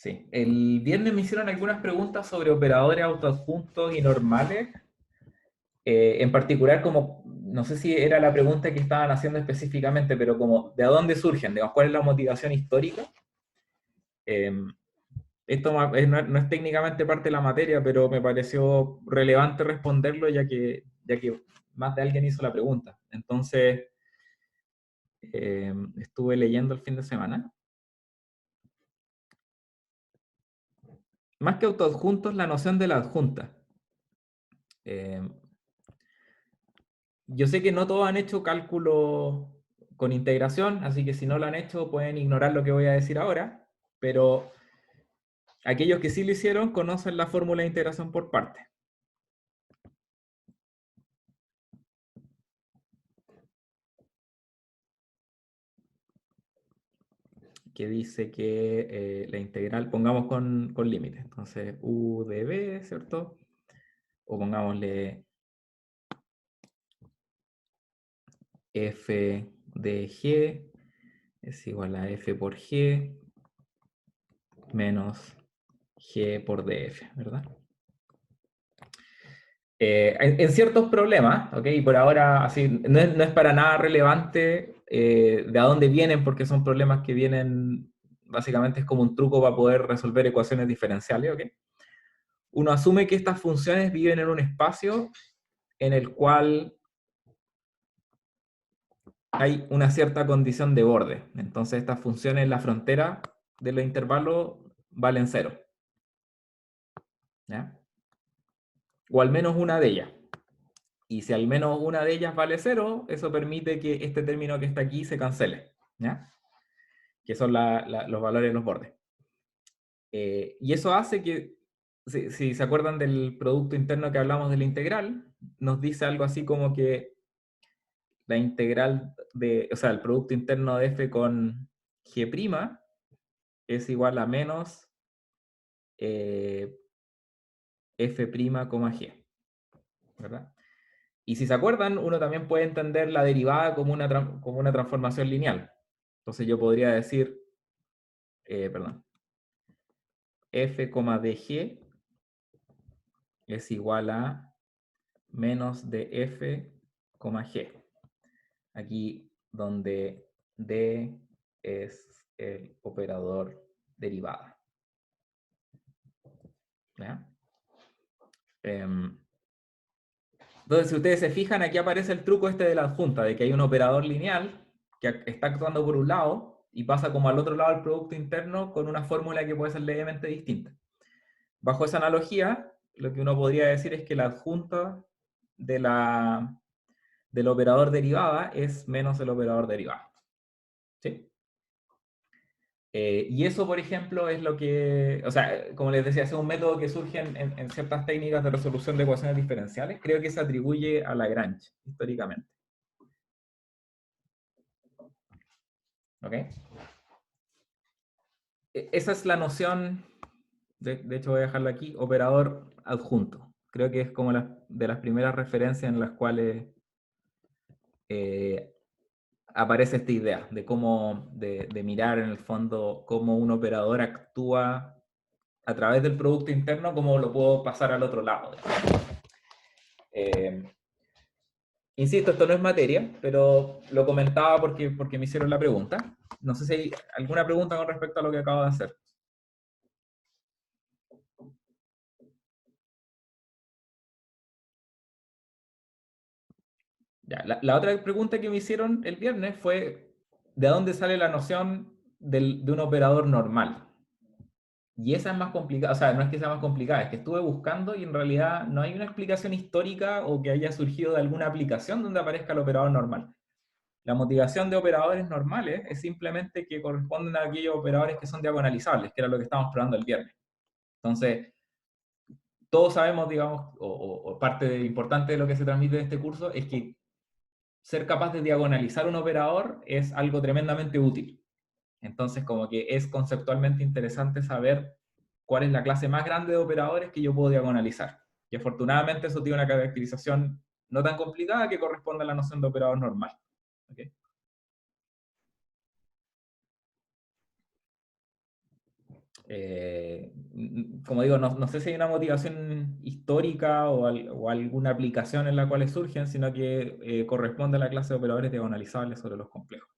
Sí, el viernes me hicieron algunas preguntas sobre operadores autoadjuntos y normales. En particular, como, no sé si era la pregunta que estaban haciendo específicamente, pero como, ¿de dónde surgen? Digamos, ¿cuál es la motivación histórica? Eh, Esto no es técnicamente parte de la materia, pero me pareció relevante responderlo ya que más de alguien hizo la pregunta. Entonces, estuve leyendo el fin de semana. Más que autoadjuntos, la noción de la adjunta. Eh, yo sé que no todos han hecho cálculo con integración, así que si no lo han hecho pueden ignorar lo que voy a decir ahora, pero aquellos que sí lo hicieron conocen la fórmula de integración por partes, que dice que la integral, pongamos con límite, entonces u de b, ¿cierto? O pongámosle f de g es igual a f por g menos g por df, ¿verdad? En ciertos problemas, ¿ok? Y por ahora, así, no es para nada relevante de a dónde vienen, porque son problemas que vienen, básicamente es como un truco para poder resolver ecuaciones diferenciales, ¿ok? Uno asume que estas funciones viven en un espacio en el cual hay una cierta condición de borde. Entonces estas funciones en la frontera de los intervalos valen cero, ¿ya? O al menos una de ellas. Y si al menos una de ellas vale cero, eso permite que este término que está aquí se cancele, ¿ya? Que son los valores de los bordes. Y eso hace que, si se acuerdan del producto interno que hablamos de la integral, nos dice algo así como que la integral o sea, el producto interno de f con g' es igual a menos f', g, ¿verdad? Y si se acuerdan, uno también puede entender la derivada como una transformación lineal. Entonces yo podría decir, perdón, f, dg es igual a menos de f, g. Aquí donde d es el operador derivada. ¿Ya? Entonces, si ustedes se fijan, aquí aparece el truco este de la adjunta, de que hay un operador lineal que está actuando por un lado y pasa como al otro lado del producto interno con una fórmula que puede ser levemente distinta. Bajo esa analogía, lo que uno podría decir es que la adjunta del operador derivada es menos el operador derivado. ¿Sí? Y eso, por ejemplo, es lo que, o sea, como les decía, es un método que surge en ciertas técnicas de resolución de ecuaciones diferenciales. Creo que se atribuye a Lagrange, históricamente. ¿Ok? Esa es la noción, de hecho voy a dejarla aquí, operador adjunto. Creo que es como de las primeras referencias en las cuales eh, aparece esta idea de cómo, de mirar en el fondo cómo un operador actúa a través del producto interno, cómo lo puedo pasar al otro lado. Eh, Insisto, esto no es materia, pero lo comentaba porque me hicieron la pregunta. No sé si hay alguna pregunta con respecto a lo que acabo de hacer. Ya, la otra pregunta que me hicieron el viernes fue, ¿de dónde sale la noción de un operador normal? Y esa es más complicada, o sea, no es que sea más complicada, es que estuve buscando y en realidad no hay una explicación histórica o que haya surgido de alguna aplicación donde aparezca el operador normal. La motivación de operadores normales es simplemente que corresponden a aquellos operadores que son diagonalizables, que era lo que estábamos probando el viernes. Entonces, todos sabemos, digamos, o parte importante de lo que se transmite en este curso es que ser capaz de diagonalizar un operador es algo tremendamente útil. Entonces, como que es conceptualmente interesante saber cuál es la clase más grande de operadores que yo puedo diagonalizar. Y afortunadamente eso tiene una caracterización no tan complicada que corresponde a la noción de operador normal. ¿Okay? Como digo, no sé si hay una motivación histórica o alguna aplicación en la cual surgen, sino que corresponde a la clase de operadores diagonalizables sobre los complejos.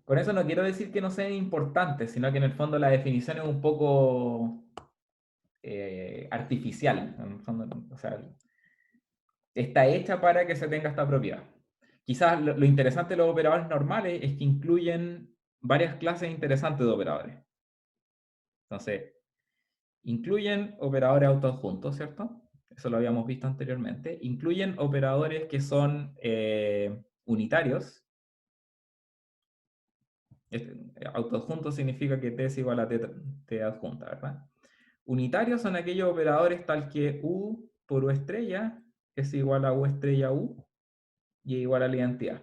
Con eso no quiero decir que no sean importantes, sino que en el fondo la definición es un poco artificial. En el fondo, o sea, está hecha para que se tenga esta propiedad. Quizás lo interesante de los operadores normales es que incluyen varias clases interesantes de operadores. Entonces, incluyen operadores autoadjuntos, ¿cierto? Eso lo habíamos visto anteriormente. Incluyen operadores que son unitarios. Autoadjunto significa que T es igual a T adjunta, ¿verdad? Unitarios son aquellos operadores tal que U por U estrella es igual a U estrella U y es igual a la identidad.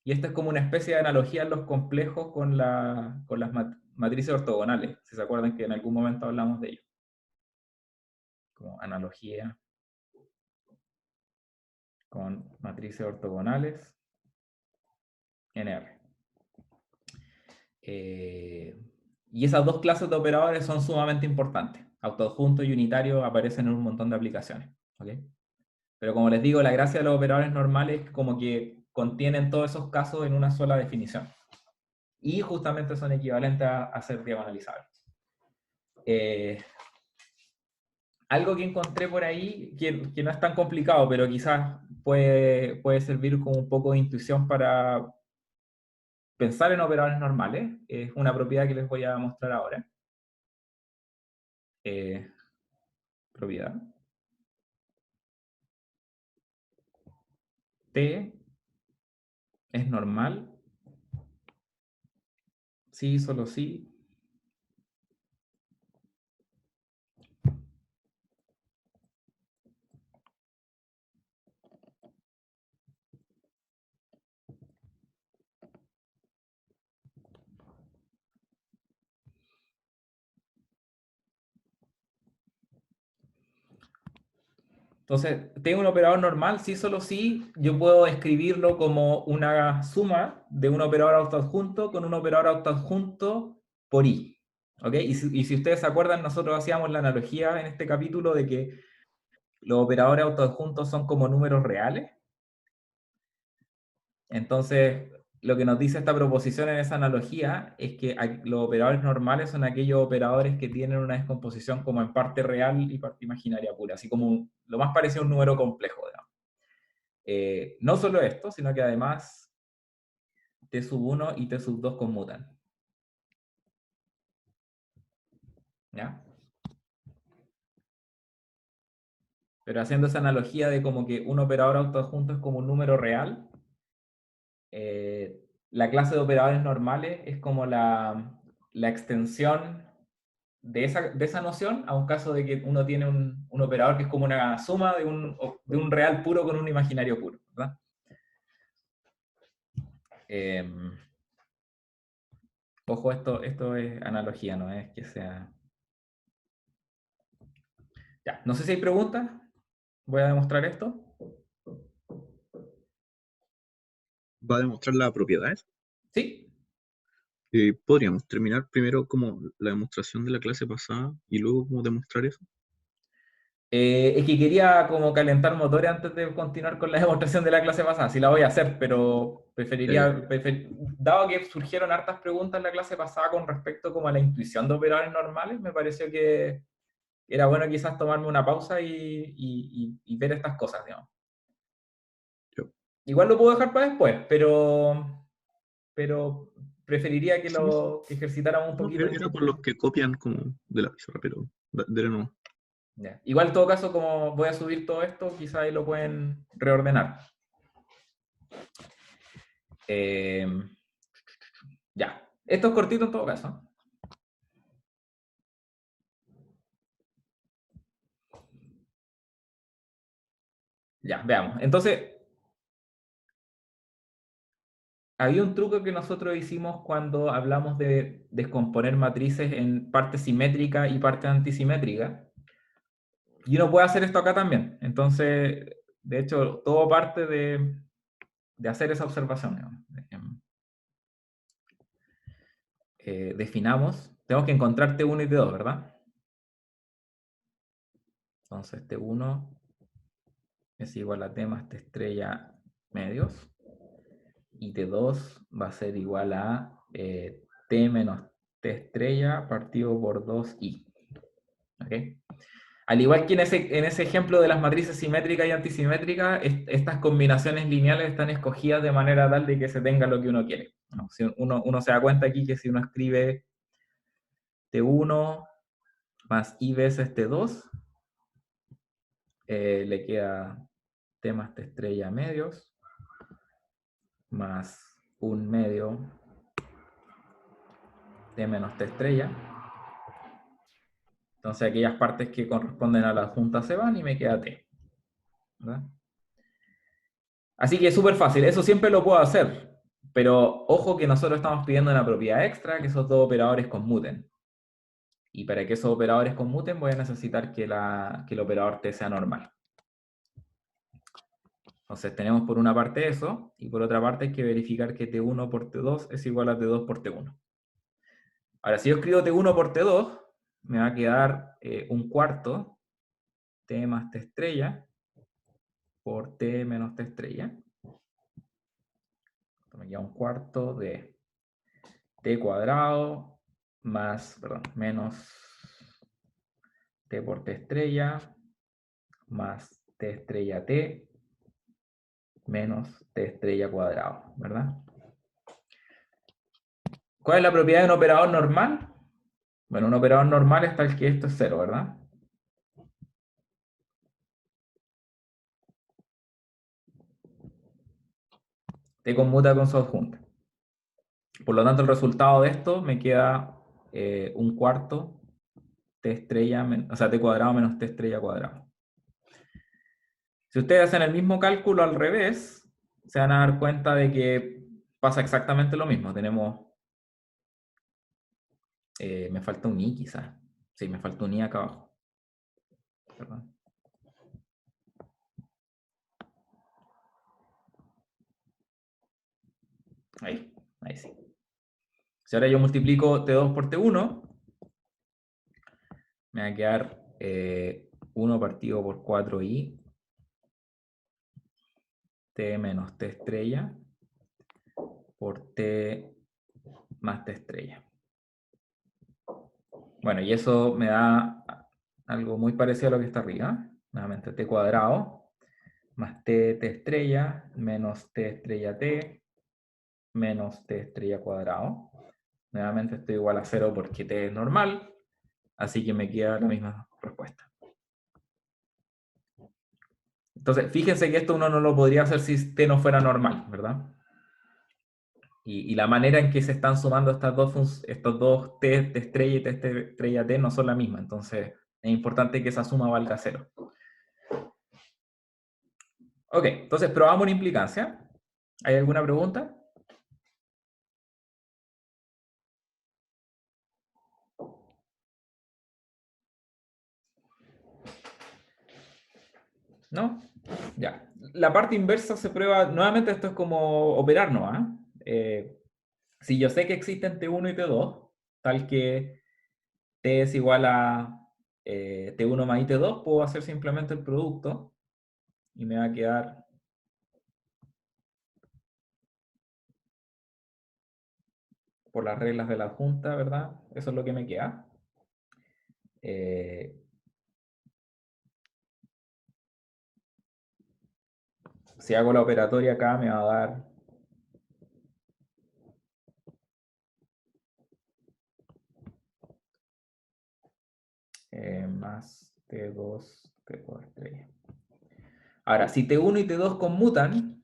Y esta es como una especie de analogía en los complejos con las matrices ortogonales. Si se acuerdan que en algún momento hablamos de ello. Como analogía con matrices ortogonales en R. Y esas dos clases de operadores son sumamente importantes. Autoadjunto y unitario aparecen en un montón de aplicaciones. ¿Okay? Pero como les digo, la gracia de los operadores normales es como que contienen todos esos casos en una sola definición. Y justamente son equivalentes a ser diagonalizables. Algo que encontré por ahí, que no es tan complicado, pero quizás puede servir como un poco de intuición para pensar en operadores normales, es una propiedad que les voy a mostrar ahora. Propiedad. T es normal, sí, solo sí. Entonces, tengo un operador normal, sí, solo sí, yo puedo escribirlo como una suma de un operador autoadjunto con un operador autoadjunto por i. ¿Ok? Y si ustedes se acuerdan, nosotros hacíamos la analogía en este capítulo de que los operadores autoadjuntos son como números reales. Entonces, lo que nos dice esta proposición en esa analogía es que los operadores normales son aquellos operadores que tienen una descomposición como en parte real y parte imaginaria pura, así como lo más parecido a un número complejo, digamos. No solo esto, sino que además T sub 1 y T sub 2 conmutan. ¿Ya? Pero haciendo esa analogía de como que un operador autoadjunto es como un número real, la clase de operadores normales es como la extensión de esa noción a un caso de que uno tiene un operador que es como una suma de un real puro con un imaginario puro, ¿verdad? Ojo, esto es analogía, no es que sea... Ya, no sé si hay preguntas. Voy a demostrar esto. Va a demostrar las propiedades. Sí. Podríamos terminar primero como la demostración de la clase pasada y luego como demostrar eso. Es que quería como calentar motores antes de continuar con la demostración de la clase pasada. Sí la voy a hacer, pero Ya, ya. dado que surgieron hartas preguntas en la clase pasada con respecto como a la intuición de operadores normales, me pareció que era bueno quizás tomarme una pausa y ver estas cosas, digamos. Yo. Igual lo puedo dejar para después, pero preferiría que Sí, sí. lo que ejercitáramos un No, poquito era por los que copian como de la pizarra, pero de nuevo. Ya. Igual en todo caso, como voy a subir todo esto, quizás ahí lo pueden reordenar. Eh, ya. Esto es cortito en todo caso. Ya, veamos. Entonces, había un truco que nosotros hicimos cuando hablamos de descomponer matrices en parte simétrica y parte antisimétrica. Y uno puede hacer esto acá también. Entonces, de hecho, todo parte de hacer esa observación. Definamos, tenemos que encontrar T1 y T2, ¿verdad? Entonces, T1 es igual a T más T estrella medios. Y T2 va a ser igual a T menos T estrella partido por 2i. ¿Okay? Al igual que en ese ejemplo de las matrices simétricas y antisimétricas, estas combinaciones lineales están escogidas de manera tal de que se tenga lo que uno quiere. ¿No? Si uno se da cuenta aquí que si uno escribe T1 más i veces T2, le queda T más T estrella medios, más un medio T menos T estrella. Entonces aquellas partes que corresponden a la adjunta se van y me queda T. ¿Verdad? Así que es súper fácil, eso siempre lo puedo hacer. Pero ojo que nosotros estamos pidiendo una propiedad extra, que esos dos operadores conmuten. Y para que esos operadores conmuten voy a necesitar que el operador T sea normal. Entonces tenemos por una parte eso, y por otra parte hay que verificar que T1 por T2 es igual a T2 por T1. Ahora, si yo escribo T1 por T2, me va a quedar un cuarto T más T estrella por T menos T estrella. Entonces me queda un cuarto de T cuadrado más, perdón, menos T por T estrella más T estrella T menos T estrella cuadrado, ¿verdad? ¿Cuál es la propiedad de un operador normal? Bueno, un operador normal es tal que esto es cero, ¿verdad? T conmuta con su adjunta. Por lo tanto, el resultado de esto me queda un cuarto T estrella, o sea, T cuadrado menos T estrella cuadrado. Si ustedes hacen el mismo cálculo al revés, se van a dar cuenta de que pasa exactamente lo mismo. Tenemos, me falta un i quizás. Sí, me falta un i acá abajo. Perdón. Ahí sí. Si ahora yo multiplico T2 por T1, me va a quedar 1 partido por 4i T menos T estrella por T más T estrella. Bueno, y eso me da algo muy parecido a lo que está arriba. Nuevamente T cuadrado más T estrella menos T estrella T menos T estrella cuadrado. Nuevamente estoy igual a 0 porque T es normal, así que me queda la misma respuesta. Entonces, fíjense que esto uno no lo podría hacer si T no fuera normal, ¿verdad? Y la manera en que se están sumando estos dos T estrella y T estrella T no son la misma, entonces es importante que esa suma valga 0. Ok, entonces probamos una implicancia. ¿Hay alguna pregunta? ¿No? Ya. La parte inversa se prueba, nuevamente esto es como operar, ¿no? Si yo sé que existen T1 y T2, tal que T es igual a T1 más IT2, puedo hacer simplemente el producto y me va a quedar por las reglas de la adjunta, ¿verdad? Eso es lo que me queda. Si hago la operatoria acá me va a dar más T2, T2 estrella. Ahora, si T1 y T2 conmutan,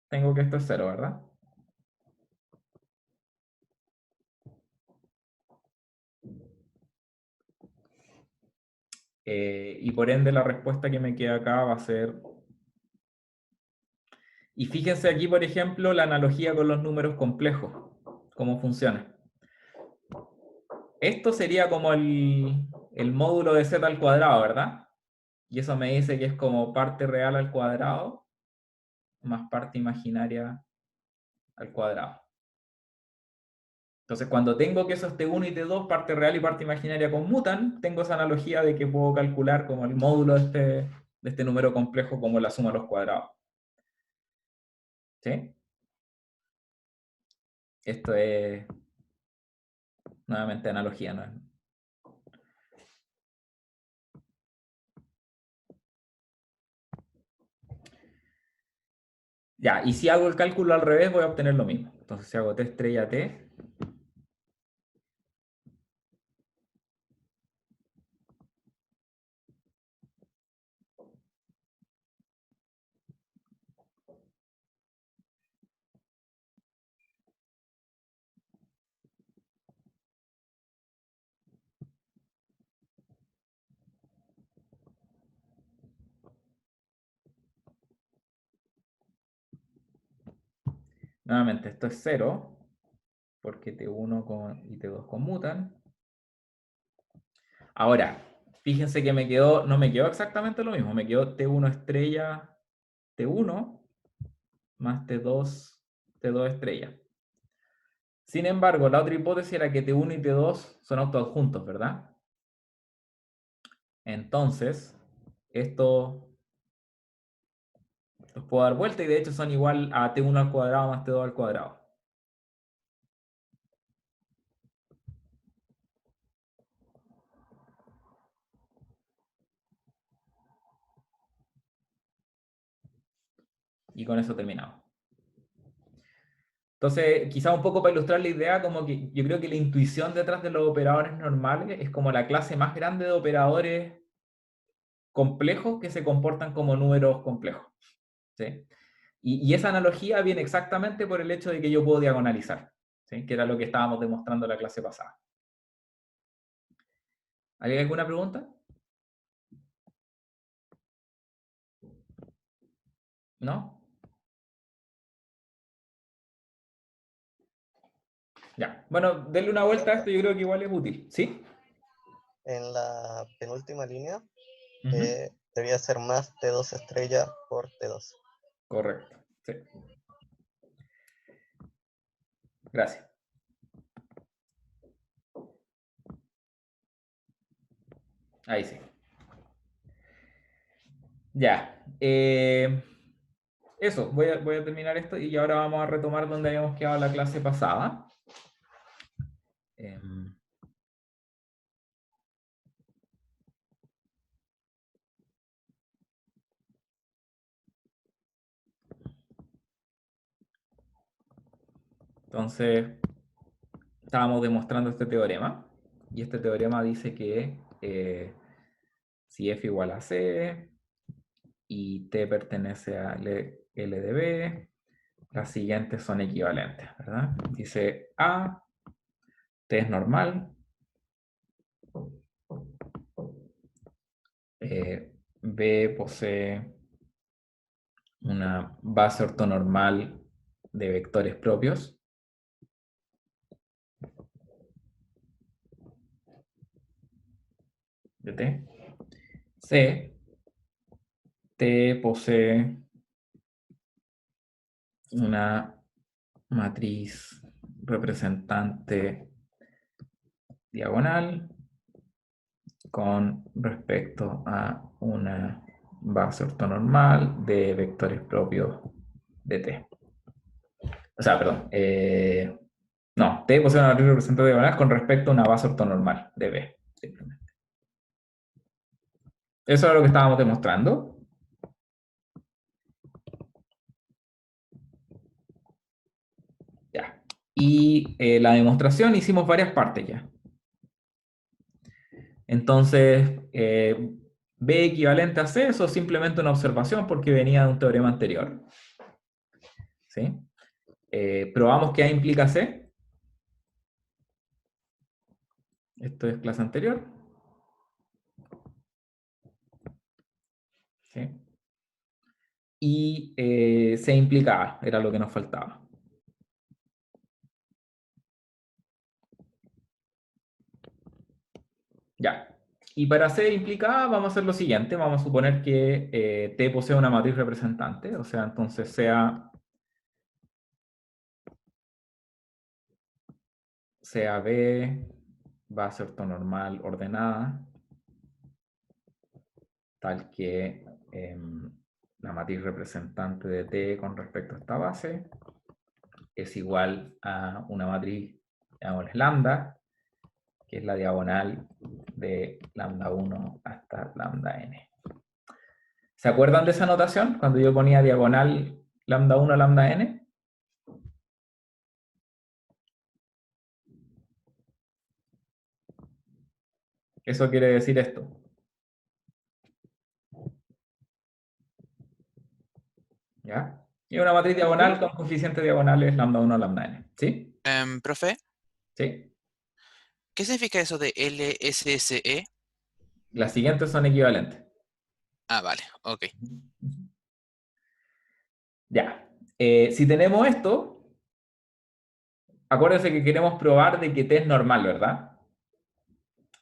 tengo que esto es 0, ¿verdad? Y por ende la respuesta que me queda acá va a ser Y fíjense aquí, por ejemplo, la analogía con los números complejos, cómo funciona. Esto sería como el módulo de z al cuadrado, ¿verdad? Y eso me dice que es como parte real al cuadrado más parte imaginaria al cuadrado. Entonces, cuando tengo que esos T1 y T2, parte real y parte imaginaria conmutan, tengo esa analogía de que puedo calcular como el módulo de este número complejo como la suma de los cuadrados. ¿Sí? Esto es nuevamente analogía, ¿no? Ya, y si hago el cálculo al revés, voy a obtener lo mismo. Entonces, si hago T estrella T, nuevamente esto es 0, porque T1 y T2 conmutan. Ahora, fíjense que no me quedó exactamente lo mismo, me quedó T1 estrella T1 más T2 estrella. Sin embargo, la otra hipótesis era que T1 y T2 son autoadjuntos, ¿verdad? Entonces, esto los puedo dar vuelta y de hecho son igual a T1 al cuadrado más T2 al cuadrado. Y con eso terminamos. Entonces, quizá un poco para ilustrar la idea, como que yo creo que la intuición detrás de los operadores normales es como la clase más grande de operadores complejos que se comportan como números complejos. ¿Sí? Y esa analogía viene exactamente por el hecho de que yo puedo diagonalizar, ¿sí? Que era lo que estábamos demostrando en la clase pasada. ¿Hay alguna pregunta? ¿No? Ya. Bueno, denle una vuelta a esto, yo creo que igual es útil. ¿Sí? En la penúltima línea Ujú. debía ser más T2 estrella por T2. Correcto. Sí. Gracias. Ahí sí. Ya. Eso, voy a terminar esto y ahora vamos a retomar donde habíamos quedado la clase pasada. Em, Entonces, estábamos demostrando este teorema y este teorema dice que si f igual a c y t pertenece a L de B, las siguientes son equivalentes, ¿verdad? Dice A, T es normal, B posee una base ortonormal de vectores propios, de T. C, T posee una matriz representante diagonal con respecto a una base ortonormal de vectores propios de T. O sea, perdón. No, T posee una matriz representante diagonal con respecto a una base ortonormal de B. Simplemente. Eso es lo que estábamos demostrando. Ya. Y la demostración hicimos varias partes ya. Entonces, B equivalente a C, eso es simplemente una observación porque venía de un teorema anterior. ¿Sí? Probamos que A implica C. Esto es clase anterior. ¿Sí? y C implicada, era lo que nos faltaba. Ya. Y para C implicada vamos a hacer lo siguiente, vamos a suponer que T posee una matriz representante, o sea, entonces sea B va a ser ortonormal ordenada, tal que la matriz representante de T con respecto a esta base es igual a una matriz, digamos, lambda, que es la diagonal de lambda 1 hasta lambda n. ¿Se acuerdan de esa notación? Cuando yo ponía diagonal lambda 1 a lambda n. Eso quiere decir esto. ¿Ya? Y una matriz diagonal con coeficientes diagonales lambda 1 a lambda n. ¿Sí? Profe, ¿Sí? ¿qué significa eso de LSSE? Las siguientes son equivalentes. Ah, vale, ok. Ya. Si tenemos esto, acuérdense que queremos probar de que T es normal, ¿verdad?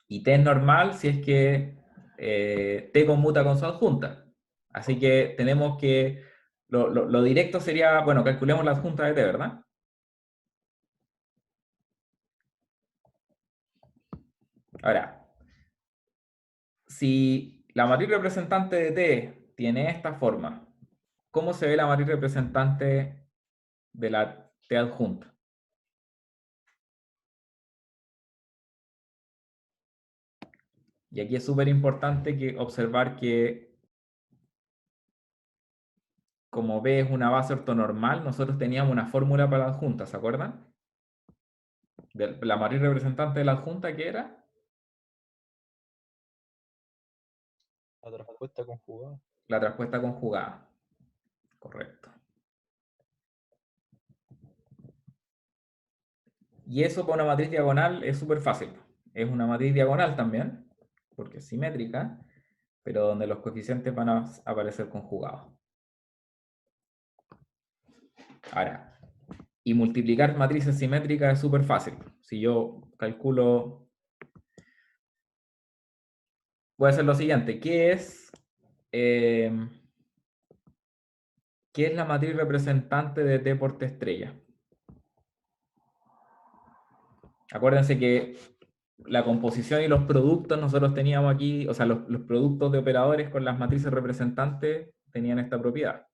Y T es normal si es que T conmuta con su adjunta. Así que tenemos que, lo directo sería, bueno, calculemos la adjunta de T, ¿verdad? Ahora, si la matriz representante de T tiene esta forma, ¿cómo se ve la matriz representante de la T adjunta? Y aquí es súper importante observar que como B es una base ortonormal, nosotros teníamos una fórmula para la adjunta, ¿se acuerdan? De la matriz representante de la adjunta, ¿qué era? La traspuesta conjugada. La traspuesta conjugada. Correcto. Y eso para una matriz diagonal es súper fácil. Es una matriz diagonal también, porque es simétrica, pero donde los coeficientes van a aparecer conjugados. Ahora, y multiplicar matrices simétricas es súper fácil. Si yo calculo, voy a hacer lo siguiente. ¿Qué es la matriz representante de T por T estrella? Acuérdense que la composición y los productos nosotros teníamos aquí, o sea, los productos de operadores con las matrices representantes tenían esta propiedad.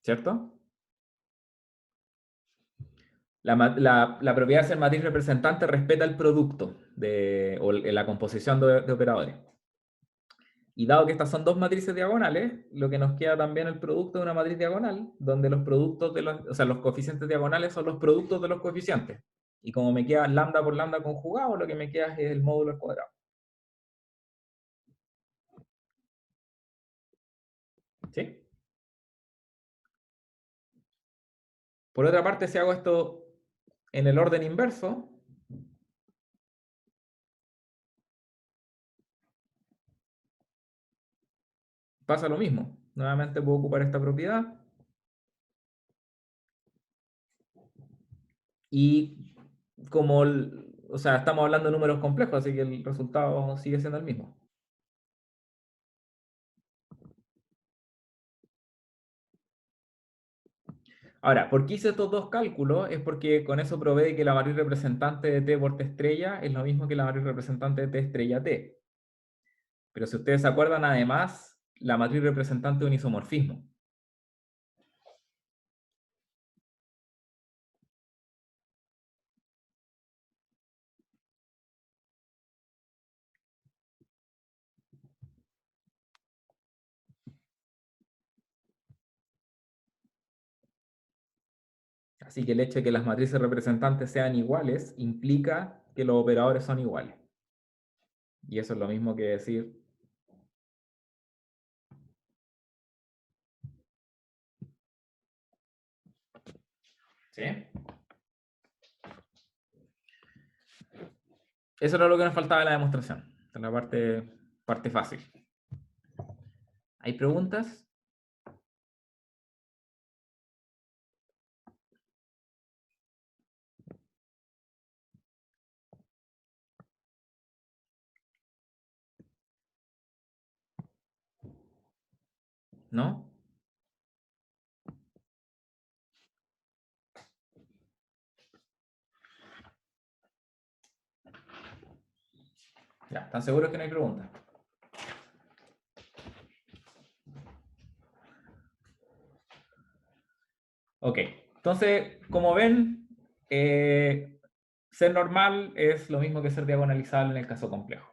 ¿Cierto? La propiedad de ser matriz representante respeta el producto o la composición de operadores. Y dado que estas son dos matrices diagonales, lo que nos queda también el producto de una matriz diagonal, donde los productos o sea, los coeficientes diagonales son los productos de los coeficientes. Y como me queda lambda por lambda conjugado, lo que me queda es el módulo al cuadrado. ¿Sí? Por otra parte, si hago esto en el orden inverso, pasa lo mismo. Nuevamente puedo ocupar esta propiedad. Y como, o sea, estamos hablando de números complejos, así que el resultado sigue siendo el mismo. Ahora, ¿por qué hice estos dos cálculos? Es porque con eso probé que la matriz representante de T por T estrella es lo mismo que la matriz representante de T estrella T. Pero si ustedes se acuerdan, además, la matriz representante de un isomorfismo. Así que el hecho de que las matrices representantes sean iguales implica que los operadores son iguales. Y eso es lo mismo que decir ¿sí? Eso era lo que nos faltaba en la demostración. Esta es la parte fácil. ¿Hay preguntas? ¿No? Ya, ¿están seguros que no hay preguntas? Ok, entonces, como ven, ser normal es lo mismo que ser diagonalizable en el caso complejo.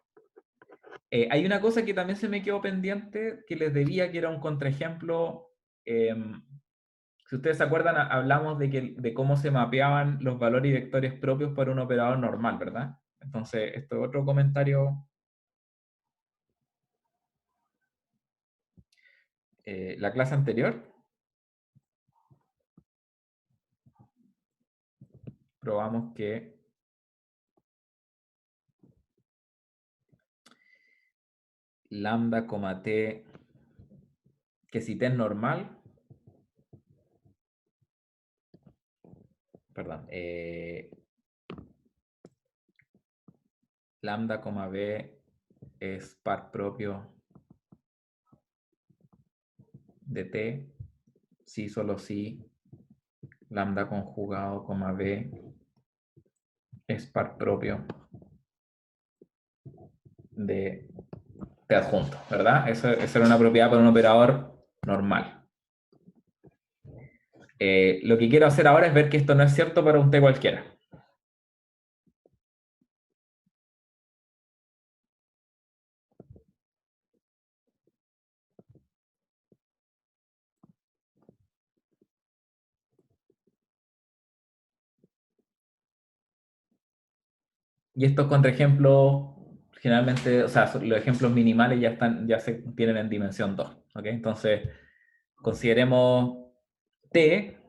Hay una cosa que también se me quedó pendiente, que les debía, que era un contraejemplo. Si ustedes se acuerdan, hablamos de cómo se mapeaban los valores y vectores propios para un operador normal, ¿verdad? Entonces, esto es otro comentario. La clase anterior probamos que lambda, t, que si t es normal, perdón, lambda, b es par propio de t, si solo si lambda conjugado, b es par propio de t adjunto, ¿verdad? Esa era una propiedad para un operador normal. Lo que quiero hacer ahora es ver que esto no es cierto para un t cualquiera. Y estos contraejemplos, generalmente, o sea, los ejemplos minimales ya se tienen en dimensión 2. ¿Ok? Entonces, consideremos t,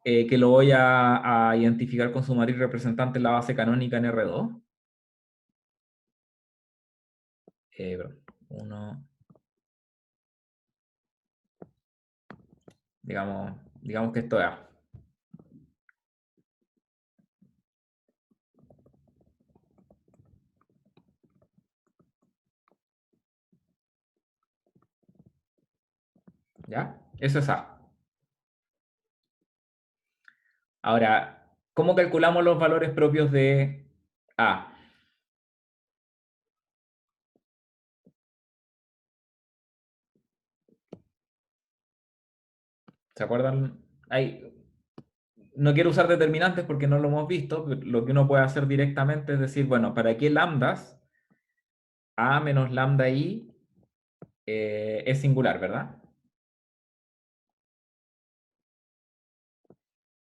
que lo voy a identificar con su matriz representante en la base canónica en R2. Uno, digamos que esto es A. ¿Ya? Eso es A. Ahora, ¿cómo calculamos los valores propios de A? ¿Se acuerdan? No quiero usar determinantes porque no lo hemos visto, pero lo que uno puede hacer directamente es decir, bueno, ¿para qué lambdas? A menos lambda I es singular, ¿verdad?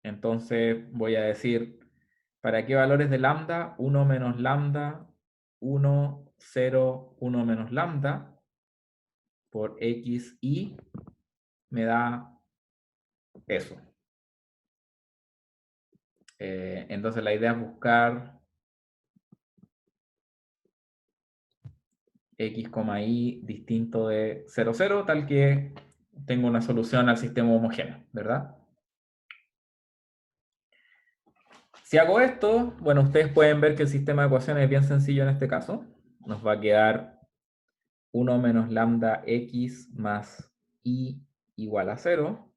Entonces voy a decir, ¿para qué valores de lambda? 1 menos lambda, 1, 0, 1 menos lambda, por xi me da eso. Entonces la idea es buscar x, y distinto de 0, 0, tal que tengo una solución al sistema homogéneo, ¿verdad? Si hago esto, bueno, ustedes pueden ver que el sistema de ecuaciones es bien sencillo en este caso. Nos va a quedar 1 menos lambda x más y igual a 0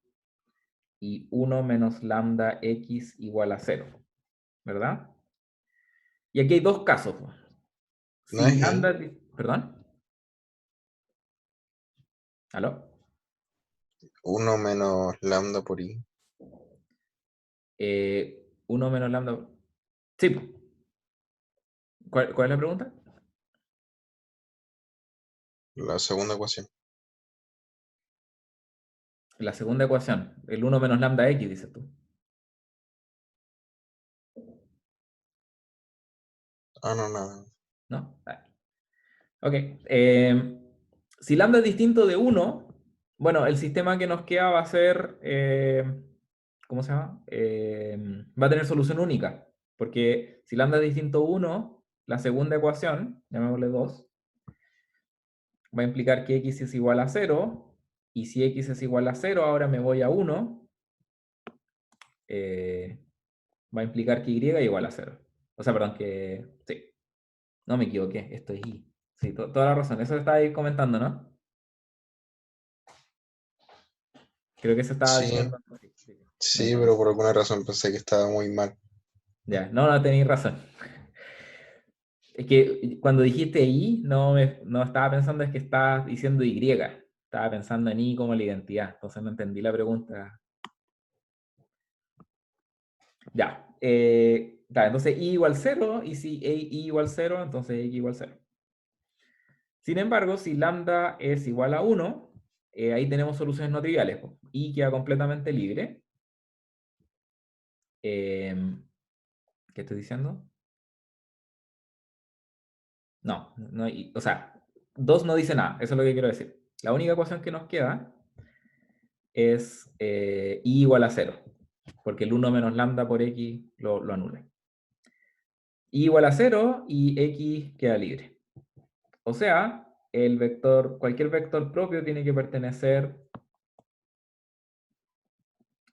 y 1 menos lambda x igual a 0, ¿verdad? Y aquí hay dos casos. No Si es lambda... I. ¿Perdón? ¿Aló? 1 menos lambda por I. 1 menos lambda... Sí. ¿Cuál es la pregunta? La segunda ecuación. La segunda ecuación. El 1 menos lambda x, dices tú. Ah, no, nada. ¿No? Ok. Si lambda es distinto de 1, bueno, el sistema que nos queda va a ser, ¿cómo se llama? Va a tener solución única, porque si lambda es distinto de 1, la segunda ecuación, llamémosle 2, va a implicar que x es igual a 0, y si x es igual a 0, ahora me voy a 1, va a implicar que y es igual a 0. O sea, perdón, que... Sí, no me equivoqué, esto es y. Sí, toda la razón, eso estaba ahí comentando, ¿no? Creo que se estaba Sí, diciendo... Sí, sí, sí, no, pero por alguna razón pensé que estaba muy mal. ya, no tenéis razón. Es que cuando dijiste I, no estaba pensando es que estabas diciendo Y. Estaba pensando en I como la identidad. Entonces no entendí la pregunta. Ya. Claro, entonces I igual 0. Y si I igual 0, entonces X igual 0. Sin embargo, si lambda es igual a 1, ahí tenemos soluciones no triviales. I queda completamente libre. ¿Qué estoy diciendo? No, o sea, 2 no dice nada. Eso es lo que quiero decir. La única ecuación que nos queda es I igual a 0, porque el 1 menos lambda por x lo anula. I igual a 0 y x queda libre. O sea, cualquier vector propio tiene que pertenecer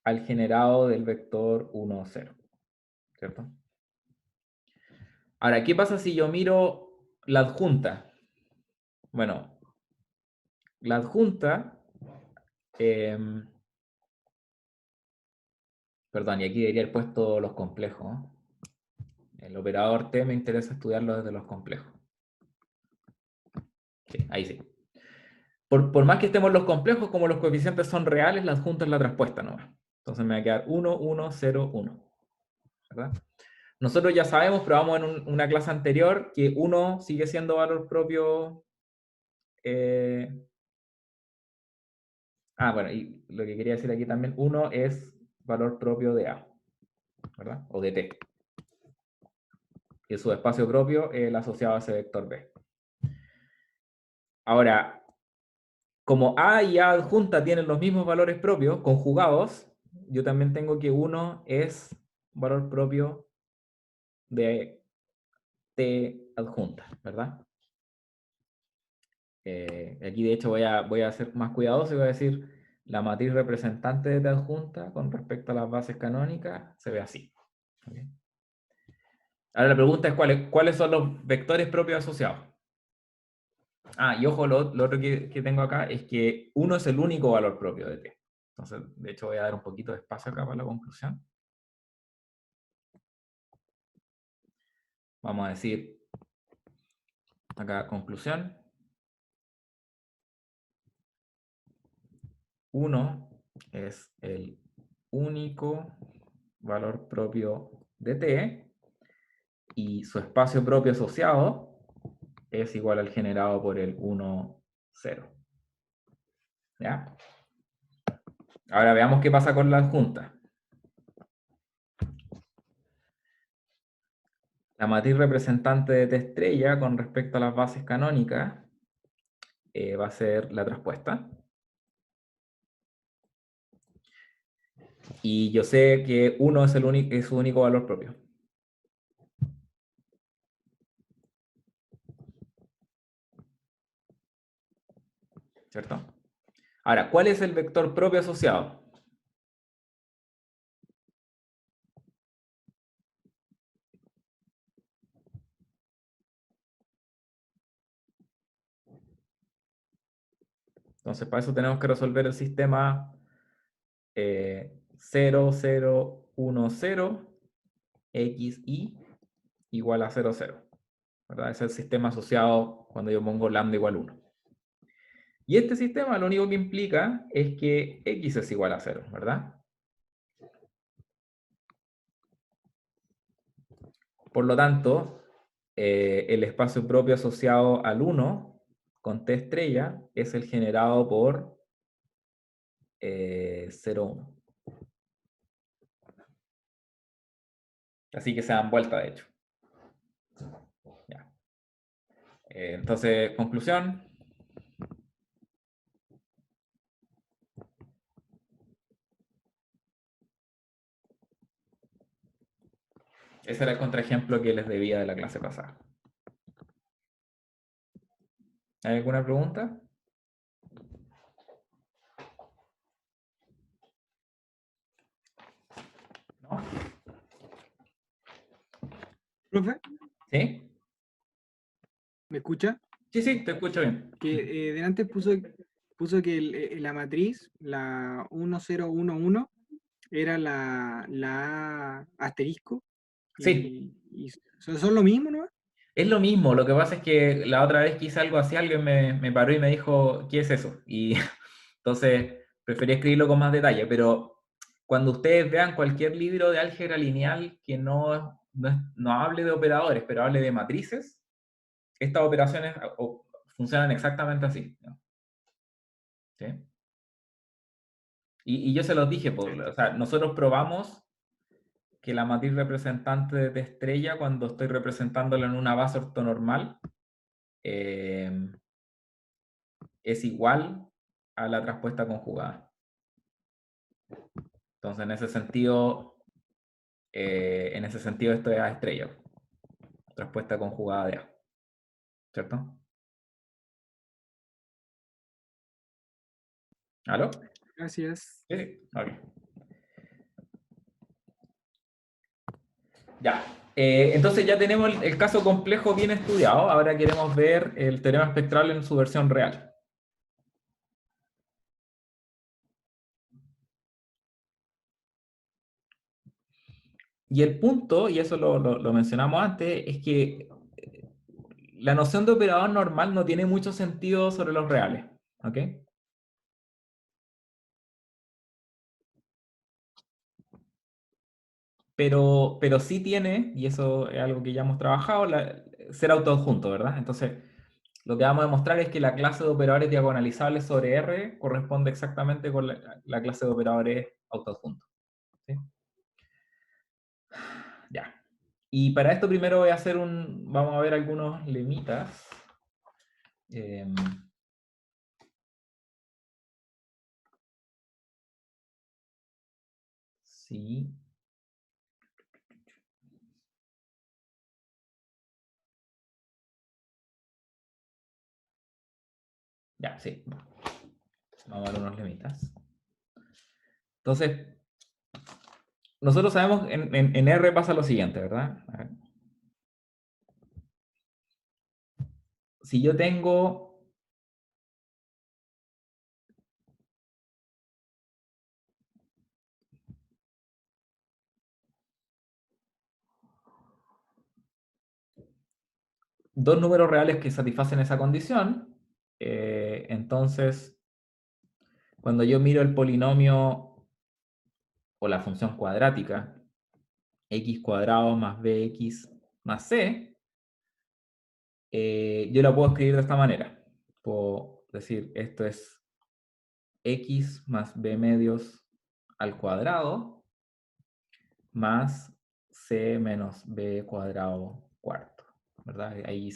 al generado del vector 1, 0. ¿Cierto? Ahora, ¿qué pasa si yo miro la adjunta? Bueno, la adjunta... perdón, y aquí debería haber puesto los complejos. El operador T me interesa estudiarlo desde los complejos. Sí, ahí sí. Por más que estemos en los complejos, como los coeficientes son reales, la adjunta es la traspuesta nomás. Entonces me va a quedar 1, 1, 0, 1. ¿Verdad? Nosotros ya sabemos, probamos en una clase anterior, que 1 sigue siendo valor propio. Bueno, y lo que quería decir aquí también, 1 es valor propio de A, ¿verdad? O de T. Que su espacio propio es el asociado a ese vector B. Ahora, como A y A adjunta tienen los mismos valores propios, conjugados, yo también tengo que 1 es valor propio de T adjunta, ¿verdad? Aquí de hecho voy a ser más cuidadoso y voy a decir la matriz representante de T adjunta con respecto a las bases canónicas se ve así. ¿Okay? Ahora la pregunta es ¿cuáles son los vectores propios asociados? Y ojo, lo otro que tengo acá es que 1 es el único valor propio de T. Entonces, de hecho voy a dar un poquito de espacio acá para la conclusión. Vamos a decir acá conclusión. 1 es el único valor propio de T y su espacio propio asociado es igual al generado por el 1, 0. ¿Ya? Ahora veamos qué pasa con la adjunta. La matriz representante de T estrella con respecto a las bases canónicas va a ser la traspuesta. Y yo sé que 1 es su único valor propio. ¿Cierto? Ahora, ¿cuál es el vector propio asociado? Entonces, para eso tenemos que resolver el sistema 0, 0, 1, 0, xi igual a 0, 0. ¿Verdad? Ese es el sistema asociado cuando yo pongo lambda igual a 1. Y este sistema lo único que implica es que x es igual a 0, ¿verdad? Por lo tanto, el espacio propio asociado al 1 con T estrella es el generado por 0, 1. Así que se dan vuelta, de hecho. Ya. Entonces, conclusión. Ese era el contraejemplo que les debía de la clase pasada. ¿Hay alguna pregunta? ¿No? Profe, ¿Sí? ¿me escucha? Sí, sí, te escucho bien. Que delante puso que la matriz, la 1011, era la A asterisco. Sí, Y son lo mismo, ¿no? es lo mismo. Lo que pasa es que la otra vez que hice algo así, alguien me paró y me dijo, ¿qué es eso? Y entonces preferí escribirlo con más detalle, pero cuando ustedes vean cualquier libro de álgebra lineal que no hable de operadores, pero hable de matrices, estas operaciones funcionan exactamente así, ¿no? ¿Sí? Y yo se los dije, o sea, nosotros probamos que la matriz representante de estrella, cuando estoy representándola en una base ortonormal, es igual a la traspuesta conjugada. Entonces, en ese sentido esto es A estrella, traspuesta conjugada de A, ¿cierto? ¿Aló? Gracias. Sí, sí, ok. Ya. Entonces ya tenemos el caso complejo bien estudiado. Ahora queremos ver el teorema espectral en su versión real. Y el punto, y eso lo mencionamos antes, es que la noción de operador normal no tiene mucho sentido sobre los reales. ¿Ok? Pero sí tiene, y eso es algo que ya hemos trabajado, ser autoadjunto, ¿verdad? Entonces, lo que vamos a demostrar es que la clase de operadores diagonalizables sobre R corresponde exactamente con la clase de operadores autoadjuntos. ¿Sí? Ya. Y para esto primero voy a hacer vamos a ver algunos lemitas. Sí. Ya, sí. Vamos a ver unos lemitas. Entonces, nosotros sabemos, en R pasa lo siguiente, ¿verdad? A ver. Si yo tengo dos números reales que satisfacen esa condición, entonces, cuando yo miro el polinomio o la función cuadrática, x cuadrado más bx más c, yo la puedo escribir de esta manera. Puedo decir, esto es x más b medios al cuadrado más c menos b cuadrado cuarto, ¿verdad? Ahí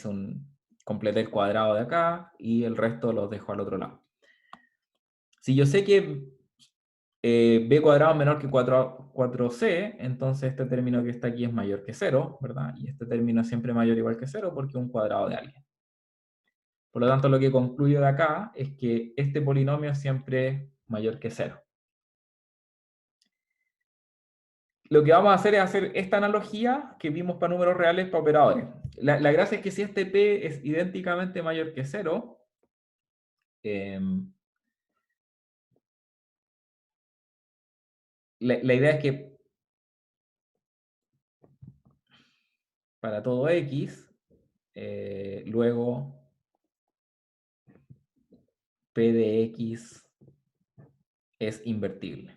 completé el cuadrado de acá y el resto los dejo al otro lado. Si yo sé que b cuadrado es menor que 4c, entonces este término que está aquí es mayor que 0, ¿verdad? Y este término es siempre mayor o igual que 0 porque es un cuadrado de alguien. Por lo tanto, lo que concluyo de acá es que este polinomio es siempre mayor que 0. Lo que vamos a hacer es hacer esta analogía que vimos para números reales para operadores. La gracia es que si este p es idénticamente mayor que 0, la idea es que para todo x, luego p de x es invertible.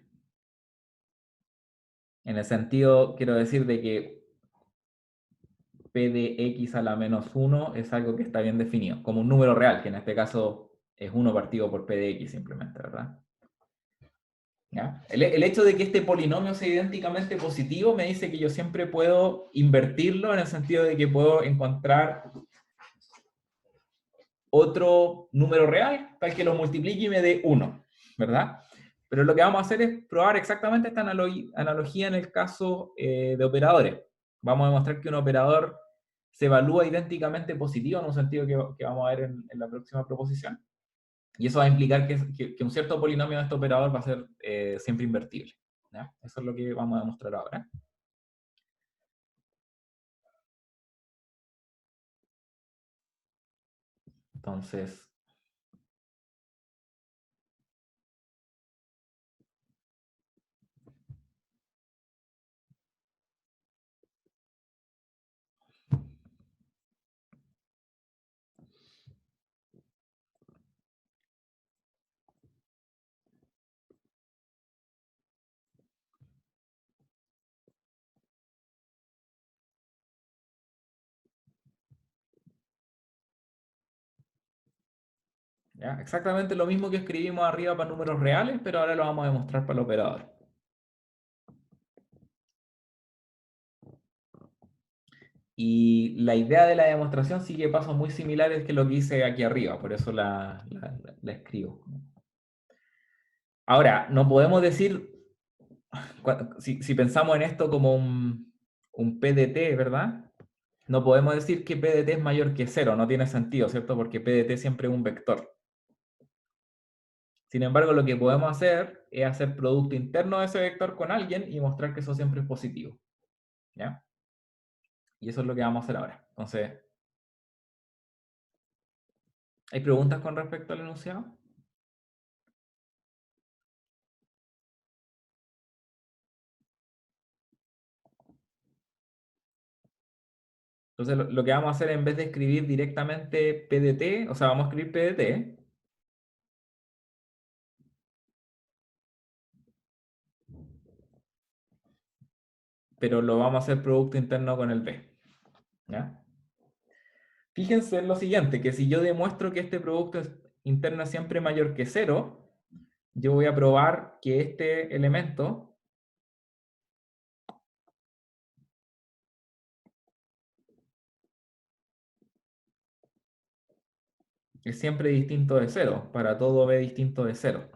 En el sentido, quiero decir, de que p de x a la menos 1 es algo que está bien definido, como un número real, que en este caso es 1 partido por p de x simplemente, ¿verdad? ¿Ya? El hecho de que este polinomio sea idénticamente positivo me dice que yo siempre puedo invertirlo en el sentido de que puedo encontrar otro número real para que lo multiplique y me dé 1, ¿verdad? Pero lo que vamos a hacer es probar exactamente esta analogía en el caso de operadores. Vamos a demostrar que un operador se evalúa idénticamente positivo en un sentido que vamos a ver en la próxima proposición. Y eso va a implicar que un cierto polinomio de este operador va a ser siempre invertible. ¿Ya? Eso es lo que vamos a demostrar ahora. Entonces, ¿ya? Exactamente lo mismo que escribimos arriba para números reales, pero ahora lo vamos a demostrar para el operador. Y la idea de la demostración sigue pasos muy similares que lo que hice aquí arriba, por eso la escribo. Ahora, no podemos decir, si pensamos en esto como un PDT, ¿verdad? No podemos decir que PDT es mayor que 0, no tiene sentido, ¿cierto? Porque PDT siempre es un vector. Sin embargo, lo que podemos hacer es hacer producto interno de ese vector con alguien y mostrar que eso siempre es positivo. ¿Ya? Y eso es lo que vamos a hacer ahora. Entonces, ¿hay preguntas con respecto al enunciado? Entonces, lo que vamos a hacer en vez de escribir directamente PDT, o sea, vamos a escribir PDT, pero lo vamos a hacer producto interno con el B. ¿Ya? Fíjense en lo siguiente, que si yo demuestro que este producto interno es siempre mayor que 0, yo voy a probar que este elemento es siempre distinto de 0, para todo B distinto de 0.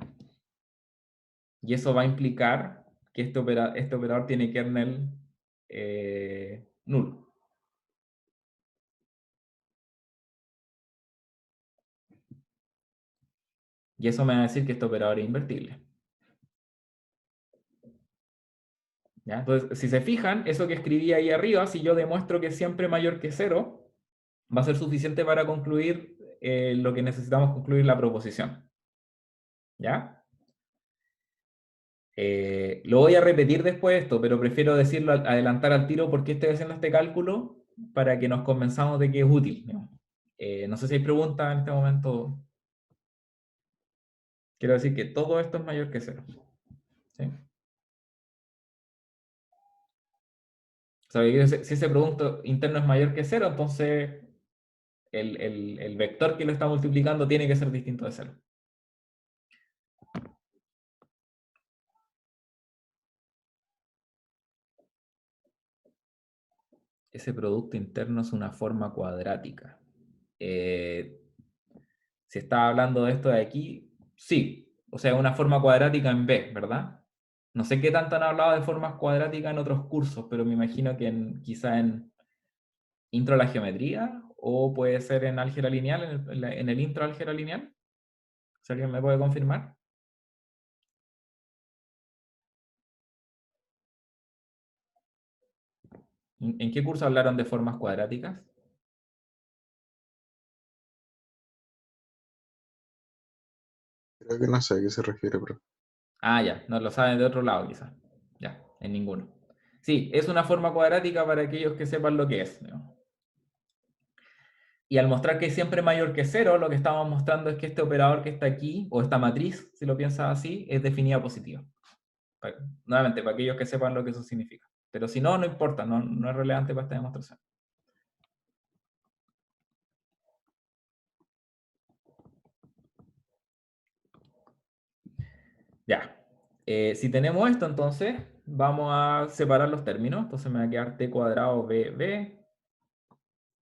Y eso va a implicar que este operador tiene kernel nulo. Y eso me va a decir que este operador es invertible. ¿Ya? Entonces, si se fijan, eso que escribí ahí arriba, si yo demuestro que es siempre mayor que 0, va a ser suficiente para concluir lo que necesitamos concluir la proposición. ¿Ya? Lo voy a repetir después esto, pero prefiero decirlo, adelantar al tiro porque estoy haciendo este cálculo para que nos convenzamos de que es útil. No sé si hay preguntas en este momento. Quiero decir que todo esto es mayor que 0. ¿Sí? O sea, si ese producto interno es mayor que 0, entonces el vector que lo está multiplicando tiene que ser distinto de 0. Ese producto interno es una forma cuadrática. Si estaba hablando de esto de aquí, sí. O sea, una forma cuadrática en B, ¿verdad? No sé qué tanto han hablado de formas cuadráticas en otros cursos, pero me imagino que quizá en intro a la geometría, o puede ser en álgebra lineal, en el intro a álgebra lineal. Si alguien me puede confirmar. ¿En qué curso hablaron de formas cuadráticas? Creo que no sé a qué se refiere, pero Ah, ya, no lo saben de otro lado quizás. Ya, en ninguno. Sí, es una forma cuadrática para aquellos que sepan lo que es, ¿no? Y al mostrar que es siempre mayor que 0, lo que estamos mostrando es que este operador que está aquí, o esta matriz, si lo piensas así, es definida positiva. Nuevamente, para aquellos que sepan lo que eso significa. Pero si no, no importa, no es relevante para esta demostración. Ya. Si tenemos esto, entonces, vamos a separar los términos. Entonces me va a quedar t cuadrado bb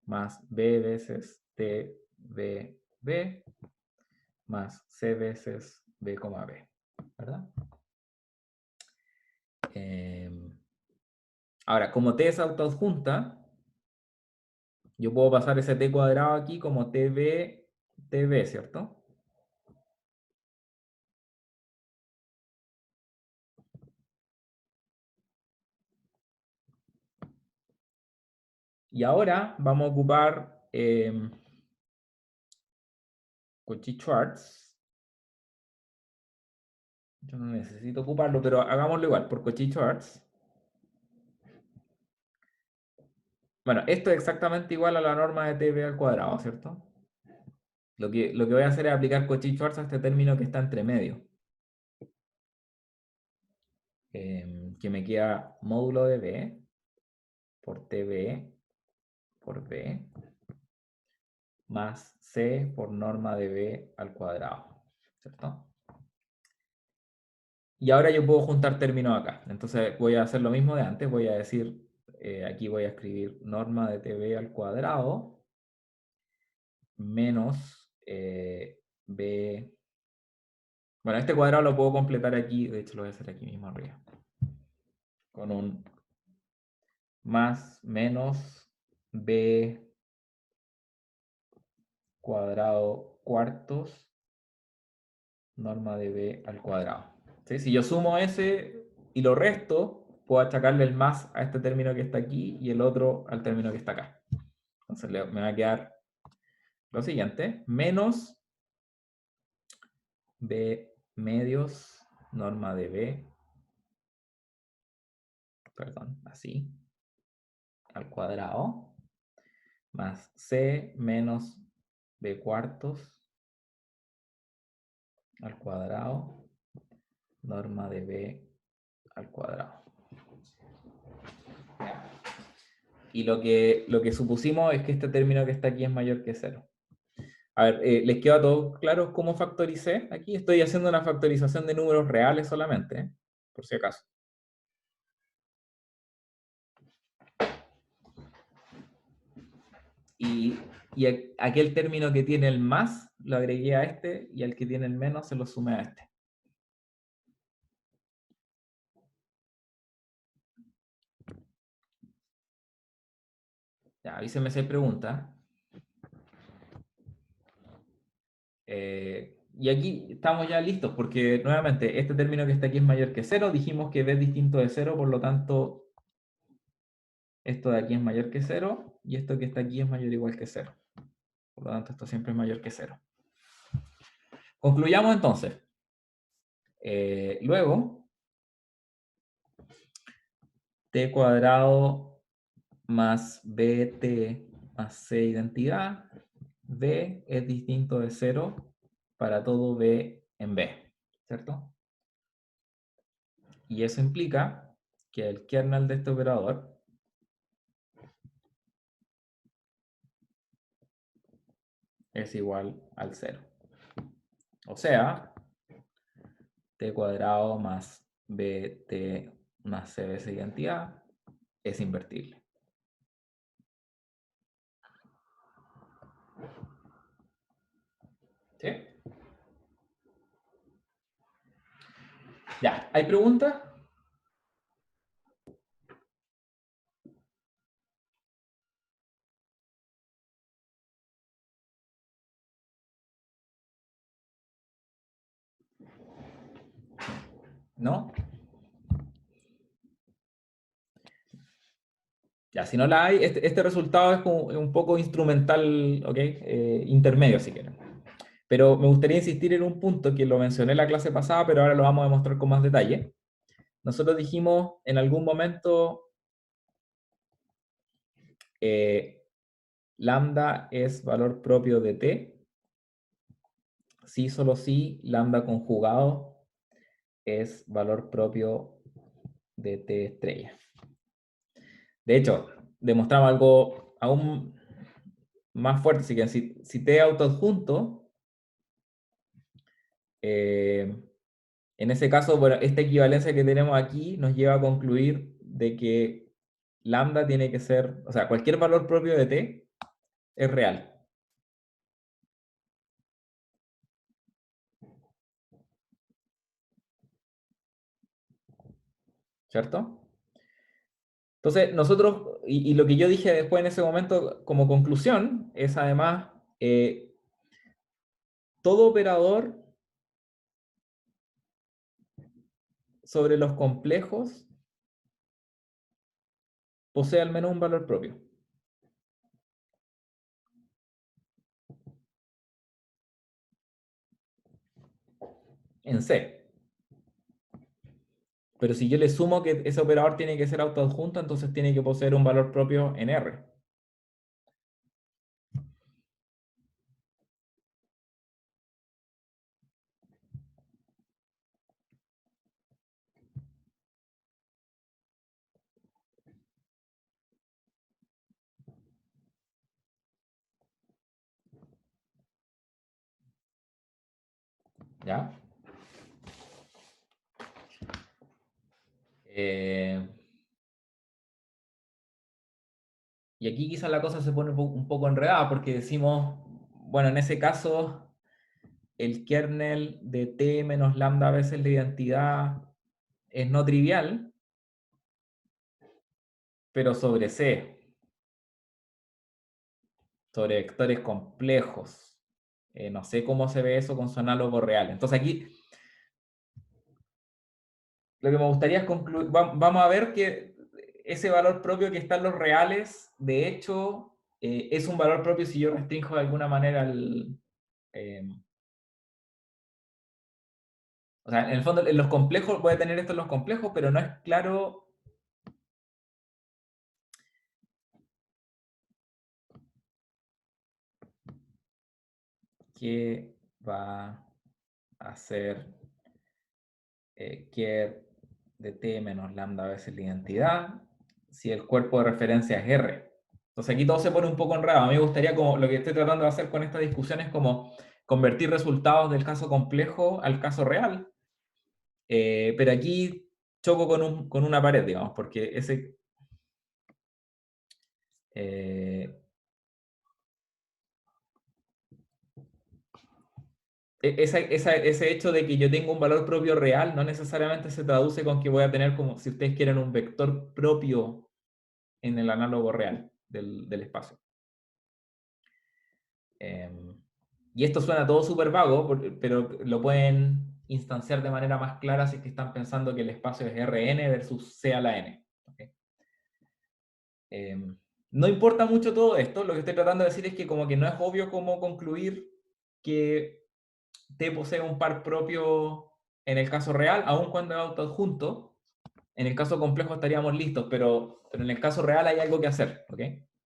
más b veces t b más c veces b, b. ¿Verdad? Ahora, como t es autoadjunta, Yo puedo pasar ese t cuadrado aquí como tb, ¿cierto? Y ahora vamos a ocupar Cauchy-Schwarz. Yo no necesito ocuparlo, pero hagámoslo igual, por Cauchy-Schwarz. Bueno, esto es exactamente igual a la norma de tb al cuadrado, ¿cierto? Lo que voy a hacer es aplicar Cauchy-Schwarz a este término que está entre medio. Que me queda módulo de b por tb por b más c por norma de b al cuadrado, ¿cierto? Y ahora yo puedo juntar términos acá. Entonces voy a hacer lo mismo de antes. Voy a decir, aquí voy a escribir norma de tb al cuadrado menos b. Bueno, este cuadrado lo puedo completar aquí. De hecho, lo voy a hacer aquí mismo arriba. Con un más menos b cuadrado cuartos norma de b al cuadrado. ¿Sí? Si yo sumo ese y lo resto, puedo achacarle el más a este término que está aquí y el otro al término que está acá. Entonces me va a quedar lo siguiente, menos b medios norma de b, perdón, así, al cuadrado, más c menos b cuartos al cuadrado, norma de b al cuadrado. Y lo que supusimos es que este término que está aquí es mayor que 0. A ver, ¿les queda todo claro cómo factoricé? Aquí estoy haciendo una factorización de números reales solamente, por si acaso. Y aquel término que tiene el más lo agregué a este, y al que tiene el menos se lo sumé a este. Ya, avísenme si hay preguntas. Y aquí estamos ya listos, porque nuevamente este término que está aquí es mayor que 0. Dijimos que b es distinto de 0, por lo tanto esto de aquí es mayor que 0, y esto que está aquí es mayor o igual que 0. Por lo tanto, esto siempre es mayor que 0. Concluyamos entonces. Luego, t cuadrado más bt más c identidad, b es distinto de 0 para todo b en b, ¿cierto? Y eso implica que el kernel de este operador es igual al 0. O sea, t cuadrado más bt más c veces identidad es invertible. ¿Sí? Ya, ¿hay preguntas? ¿No? Ya, si no la hay, este resultado es como un poco instrumental, ¿ok? Intermedio, si quieren. Pero me gustaría insistir en un punto que lo mencioné en la clase pasada, pero ahora lo vamos a demostrar con más detalle. Nosotros dijimos en algún momento, lambda es valor propio de t, si solo si lambda conjugado es valor propio de t estrella. De hecho, demostramos algo aún más fuerte, así que si t autoadjunto, en ese caso, bueno, esta equivalencia que tenemos aquí nos lleva a concluir de que lambda tiene que ser, o sea, cualquier valor propio de t es real. ¿Cierto? Entonces, nosotros, y lo que yo dije después en ese momento como conclusión, es además, todo operador sobre los complejos posee al menos un valor propio. En C. Pero si yo le sumo que ese operador tiene que ser autoadjunto, entonces tiene que poseer un valor propio en R. ¿Ya? Y aquí quizás la cosa se pone un poco enredada porque decimos, bueno, en ese caso, el kernel de t menos lambda veces la identidad es no trivial, pero sobre C, sobre vectores complejos. No sé cómo se ve eso con su análogo real. Entonces aquí lo que me gustaría es concluir, vamos a ver que ese valor propio que está en los reales, de hecho, es un valor propio si yo restringo de alguna manera el... o sea, en el fondo, en los complejos, voy a tener esto en los complejos, pero no es claro qué va a hacer ker de t menos lambda veces la identidad si el cuerpo de referencia es R. Entonces aquí todo se pone un poco enredado. A mí me gustaría, como lo que estoy tratando de hacer con esta discusión es como convertir resultados del caso complejo al caso real. Pero aquí choco con una pared, digamos, porque ese... ese hecho de que yo tengo un valor propio real no necesariamente se traduce con que voy a tener, como si ustedes quieren, un vector propio en el análogo real del espacio. Y esto suena todo súper vago, pero lo pueden instanciar de manera más clara si es que están pensando que el espacio es Rn versus C a la n. ¿Okay? No importa mucho todo esto, lo que estoy tratando de decir es que como que no es obvio cómo concluir que T posee un par propio en el caso real, aun cuando es autoadjunto. En el caso complejo estaríamos listos, pero en el caso real hay algo que hacer, ¿ok?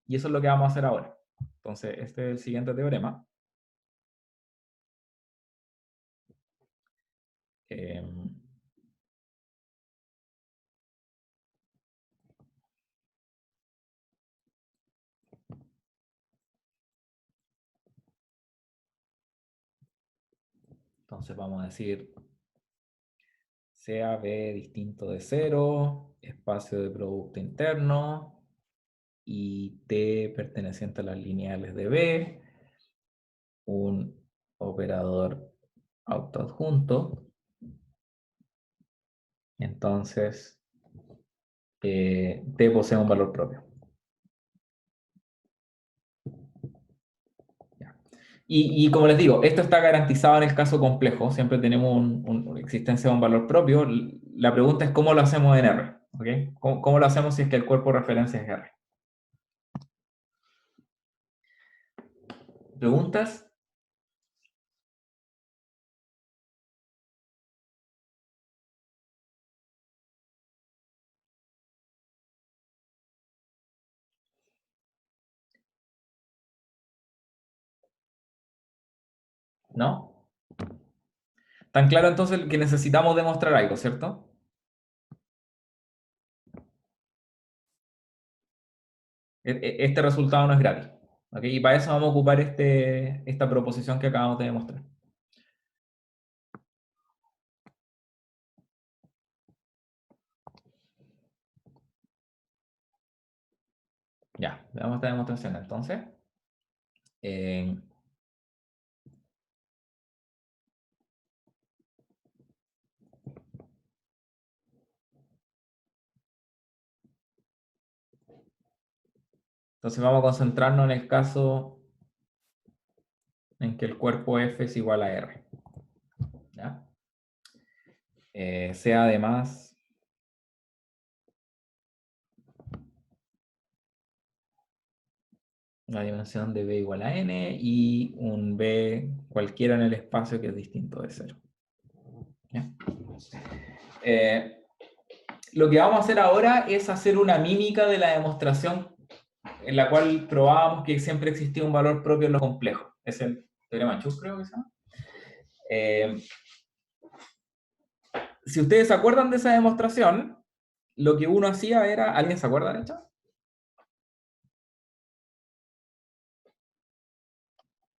Y eso es lo que vamos a hacer ahora. Entonces, este es el siguiente teorema. Entonces vamos a decir sea B distinto de 0, espacio de producto interno, y T perteneciente a las lineales de B, un operador autoadjunto. Entonces, T posee un valor propio. Y como les digo, esto está garantizado en el caso complejo, siempre tenemos una existencia de un valor propio. La pregunta es cómo lo hacemos en R, ¿okay? ¿Cómo lo hacemos si es que el cuerpo de referencia es R? ¿Preguntas? ¿No? Tan claro entonces que necesitamos demostrar algo, ¿cierto? Este resultado no es gratis. ¿Okay? Y para eso vamos a ocupar esta proposición que acabamos de demostrar. Ya, veamos esta demostración entonces. Eh, Entonces vamos a concentrarnos en el caso en que el cuerpo F es igual a R. ¿Ya? Sea además una dimensión de B igual a N y un B cualquiera en el espacio que es distinto de 0. ¿Ya? Lo que vamos a hacer ahora es hacer una mímica de la demostración en la cual probábamos que siempre existía un valor propio en los complejos. Es el teorema Chuck, creo que se llama. Si ustedes se acuerdan de esa demostración, lo que uno hacía era... ¿Alguien se acuerda de hecho?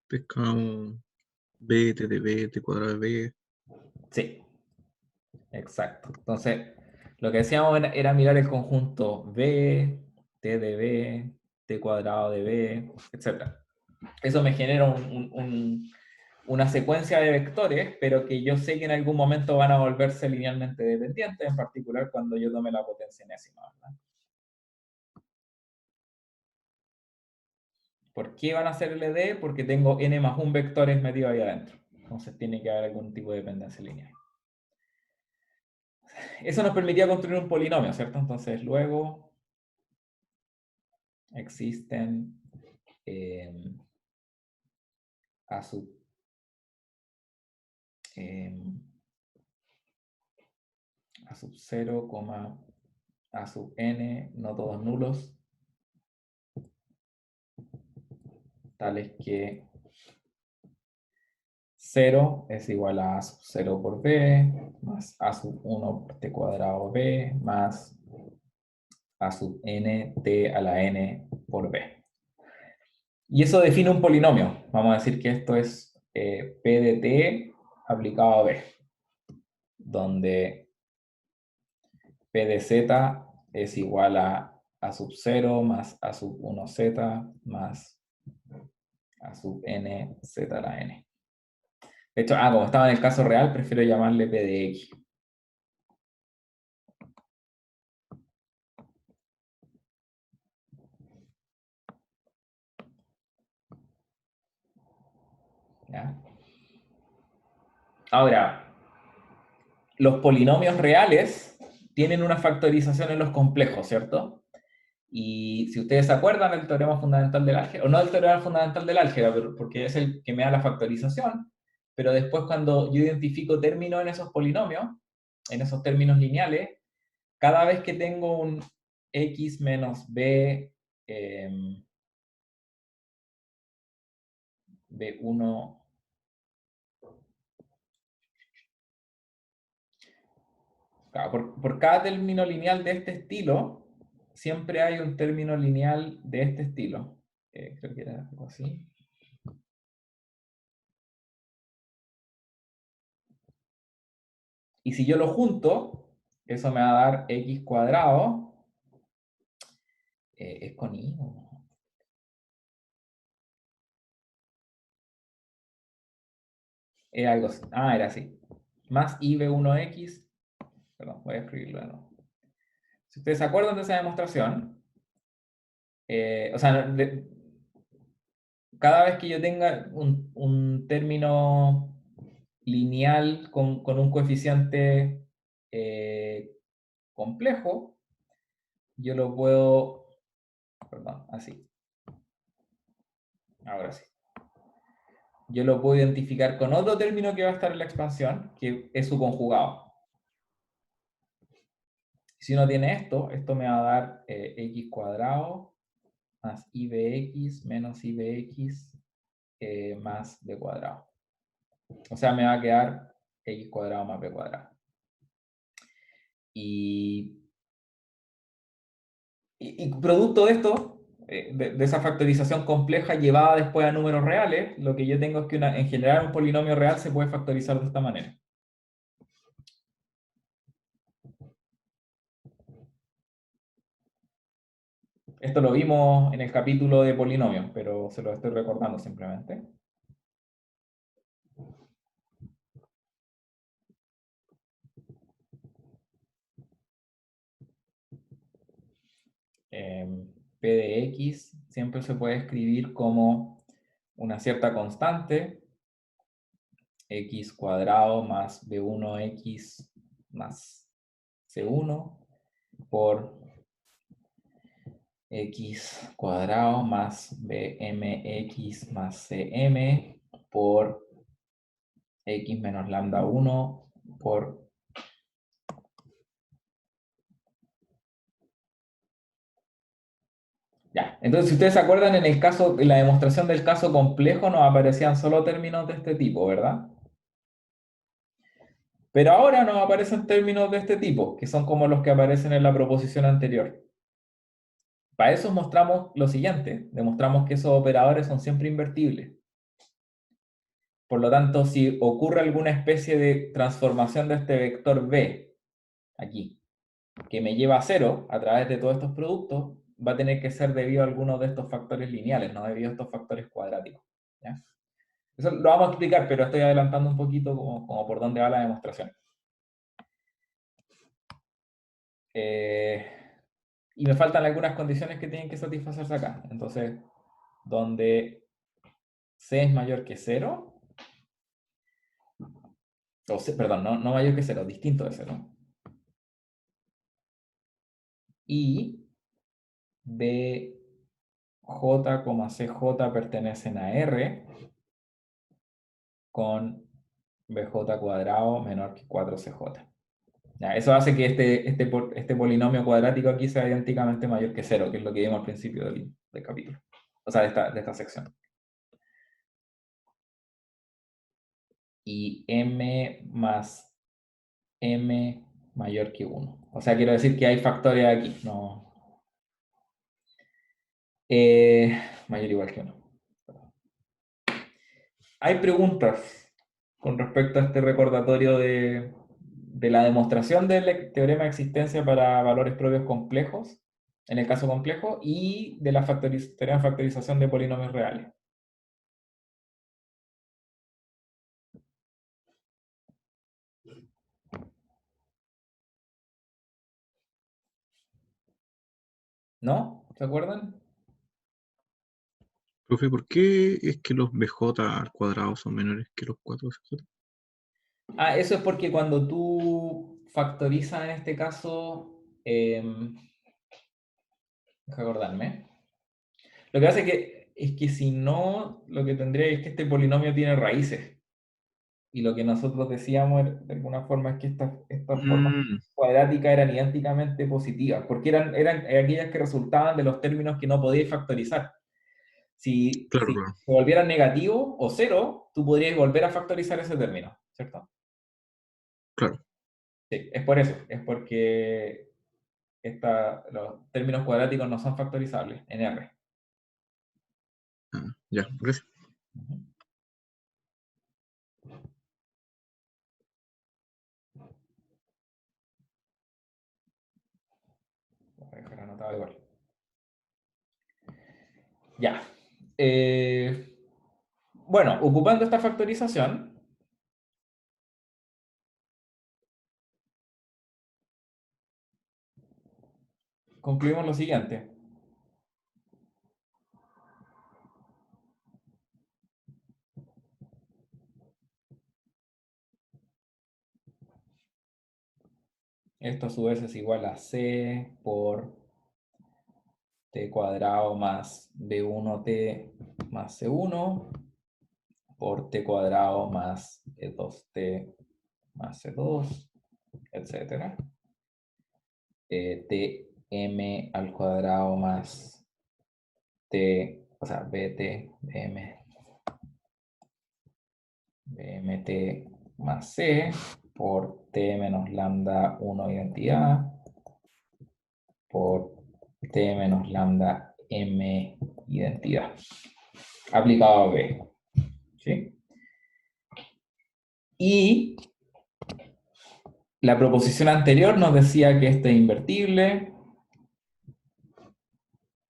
Pescamos B, T de B, T cuadrado de B. Sí, exacto. Entonces, lo que decíamos era mirar el conjunto B, T de B, T cuadrado de B, etc. Eso me genera una secuencia de vectores, pero que yo sé que en algún momento van a volverse linealmente dependientes, en particular cuando yo tome la potencia enésima, ¿verdad? ¿Por qué van a ser LD? Porque tengo n más 1 vectores metidos ahí adentro. Entonces tiene que haber algún tipo de dependencia lineal. Eso nos permitía construir un polinomio, ¿cierto? Entonces luego existen a sub a sub 0, a sub n, no todos nulos, tales que 0 es igual a sub 0 por b, más a sub 1 por t cuadrado b, más a sub n t a la n por b. Y eso define un polinomio. Vamos a decir que esto es p de t aplicado a b, donde p de z es igual a sub 0 más a sub 1z más a sub n z a la n. De hecho, como estaba en el caso real, prefiero llamarle p de x. ¿Ya? Ahora, los polinomios reales tienen una factorización en los complejos, ¿cierto? Y si ustedes se acuerdan del teorema fundamental del álgebra, o no del teorema fundamental del álgebra, porque es el que me da la factorización, pero después cuando yo identifico términos en esos polinomios, en esos términos lineales, cada vez que tengo un x menos b, b1, claro, por cada término lineal de este estilo, siempre hay un término lineal de este estilo. Creo que era algo así. Y si yo lo junto, eso me va a dar x cuadrado. ¿Es con i o no? Era algo así. Era así. Más i b1x. Perdón, voy a escribirlo de nuevo. Si ustedes se acuerdan de esa demostración, o sea, cada vez que yo tenga un término lineal con un coeficiente complejo, yo lo puedo, perdón, así. Ahora sí. Yo lo puedo identificar con otro término que va a estar en la expansión, que es su conjugado. Si uno tiene esto me va a dar x cuadrado más ibx menos ibx más b cuadrado. O sea, me va a quedar x cuadrado más b cuadrado. Y producto de esto, de esa factorización compleja llevada después a números reales, lo que yo tengo es que en general un polinomio real se puede factorizar de esta manera. Esto lo vimos en el capítulo de polinomios, pero se lo estoy recordando simplemente. P de X siempre se puede escribir como una cierta constante, X cuadrado más B1X más C1 por X cuadrado más BMX más CM por X menos lambda 1 por ya. Entonces, si ustedes se acuerdan, en el caso, en la demostración del caso complejo nos aparecían solo términos de este tipo, ¿verdad? Pero ahora nos aparecen términos de este tipo, que son como los que aparecen en la proposición anterior. Para eso mostramos lo siguiente, demostramos que esos operadores son siempre invertibles. Por lo tanto, si ocurre alguna especie de transformación de este vector B, aquí, que me lleva a 0 a través de todos estos productos, va a tener que ser debido a algunos de estos factores lineales, no debido a estos factores cuadráticos. ¿Ya? Eso lo vamos a explicar, pero estoy adelantando un poquito como por dónde va la demostración. Y me faltan algunas condiciones que tienen que satisfacerse acá. Entonces, donde C es mayor que 0, perdón, no mayor que 0, distinto de 0. Y BJ, CJ pertenecen a R con BJ cuadrado menor que 4CJ. Ya, eso hace que este polinomio cuadrático aquí sea idénticamente mayor que 0, que es lo que vimos al principio del capítulo. O sea, de esta sección. Y M más M mayor que 1. O sea, quiero decir que hay factores aquí. No. Mayor o igual que 1. Hay preguntas con respecto a este recordatorio de la demostración del teorema de existencia para valores propios complejos, en el caso complejo, y de la teorema de factorización de polinomios reales. ¿No? ¿Se acuerdan? Profe, ¿por qué es que los BJ al cuadrado son menores que los 4CJ? Ah, eso es porque cuando tú factorizas en este caso, deja acordarme. Lo que hace es que si no, lo que tendría es que este polinomio tiene raíces. Y lo que nosotros decíamos de alguna forma es que estas formas Mm, cuadráticas eran idénticamente positivas, porque eran aquellas que resultaban de los términos que no podíais factorizar. Si claro, se claro. volvieran negativos o cero, tú podrías volver a factorizar ese término, ¿cierto? Claro. Sí, es por eso, es porque los términos cuadráticos no son factorizables en R. Ah, ya, gracias. Ujú. Voy a dejar anotado igual. Ya. Bueno, ocupando esta factorización, concluimos lo siguiente. Esto a su vez es igual a C por T cuadrado más B1T más C1 por T cuadrado más E2T más C2, etc. Tm al cuadrado más T, o sea, BT, BMT más C por T menos lambda 1 identidad por T menos lambda M identidad aplicado a B. ¿Sí? Y la proposición anterior nos decía que este es invertible,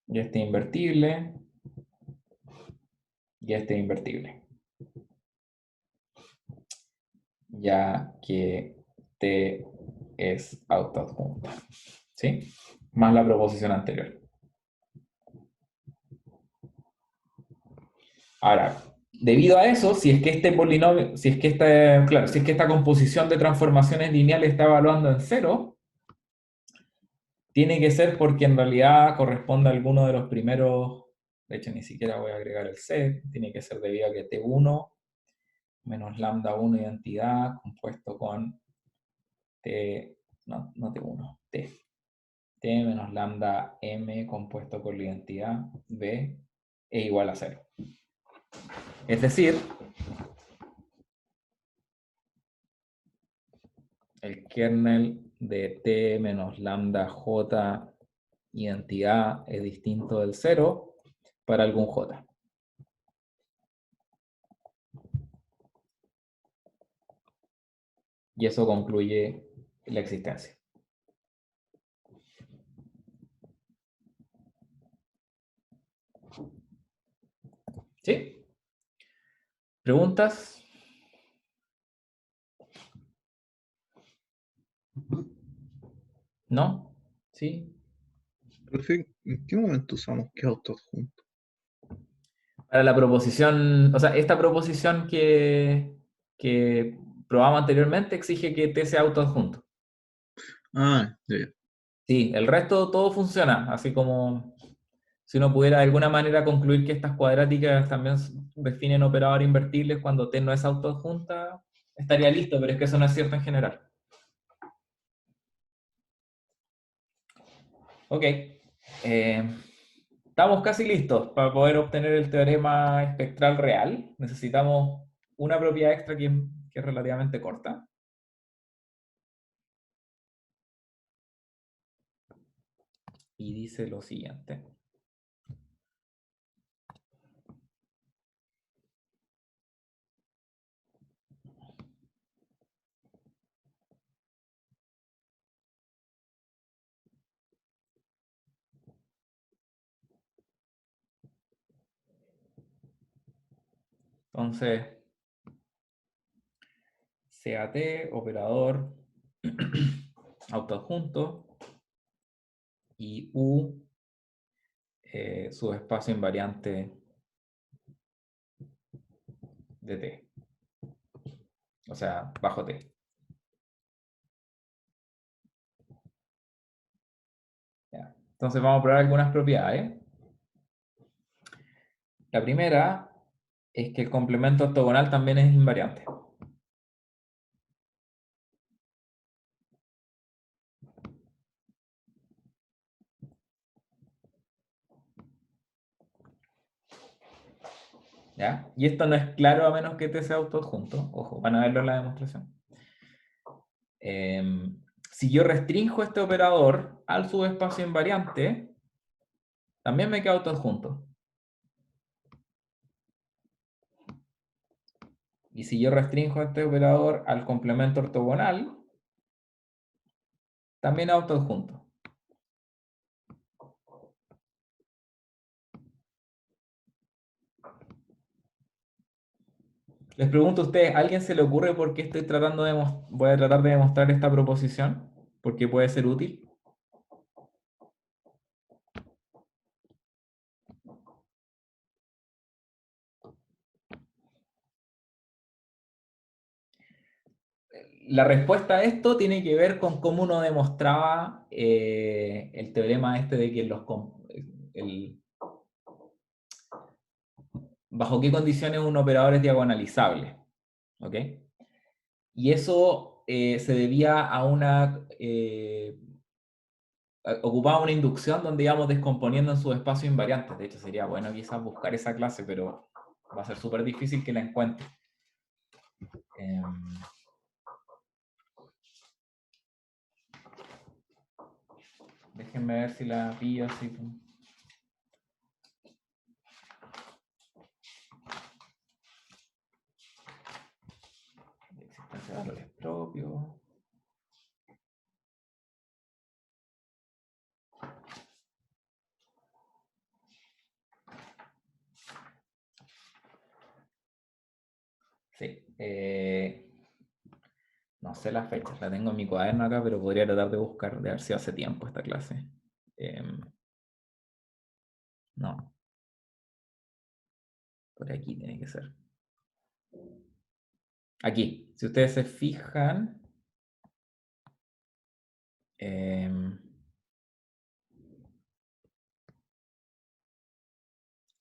y este es invertible, y este es invertible. Ya que T es autoadjunta. ¿Sí? Más la proposición anterior. Ahora, debido a eso, si es que este polinomio, si es que claro, si es que esta composición de transformaciones lineales está evaluando en cero, tiene que ser porque en realidad corresponde a alguno de los primeros, de hecho ni siquiera voy a agregar el C, tiene que ser debido a que T1 menos lambda 1 identidad compuesto con T, no T1, T menos lambda M compuesto con la identidad B es igual a 0. Es decir, el kernel de T menos lambda J identidad es distinto del 0 para algún J. Y eso concluye la existencia. ¿Sí? ¿Preguntas? ¿No? ¿Sí? Profe, ¿en qué momento usamos que autoadjunto? Para la proposición, o sea, esta proposición que probamos anteriormente exige que T sea autoadjunto. Ah, ya, ya. Sí, el resto todo funciona, así como si uno pudiera de alguna manera concluir que estas cuadráticas también definen operadores invertibles cuando T no es autoadjunta, estaría listo, pero es que eso no es cierto en general. Ok. Estamos casi listos para poder obtener el teorema espectral real. Necesitamos una propiedad extra que es relativamente corta. Y dice lo siguiente. Entonces, CAT, operador autoadjunto, y U, subespacio invariante de T. O sea, bajo T. Ya. Entonces vamos a probar algunas propiedades. La primera es que el complemento ortogonal también es invariante. ¿Ya? Y esto no es claro a menos que T sea autoadjunto. Ojo, van a verlo en la demostración. Si yo restringo este operador al subespacio invariante, también me queda autoadjunto. Y si yo restringo este operador al complemento ortogonal, también autoadjunto. Les pregunto a ustedes, ¿a alguien se le ocurre por qué voy a tratar de demostrar esta proposición? ¿Por qué puede ser útil? La respuesta a esto tiene que ver con cómo uno demostraba el teorema este de que bajo qué condiciones un operador es diagonalizable. ¿Ok? Y eso se debía a ocupaba una inducción donde íbamos descomponiendo en subespacio invariantes. De hecho, sería bueno quizás buscar esa clase, pero va a ser súper difícil que la encuentre. Déjenme ver si la pillo así. Existencia de valores propios. Sí. No sé las fechas, la tengo en mi cuaderno acá, pero podría tratar de buscar, de ver si hace tiempo esta clase. No. Por aquí tiene que ser. Aquí, si ustedes se fijan,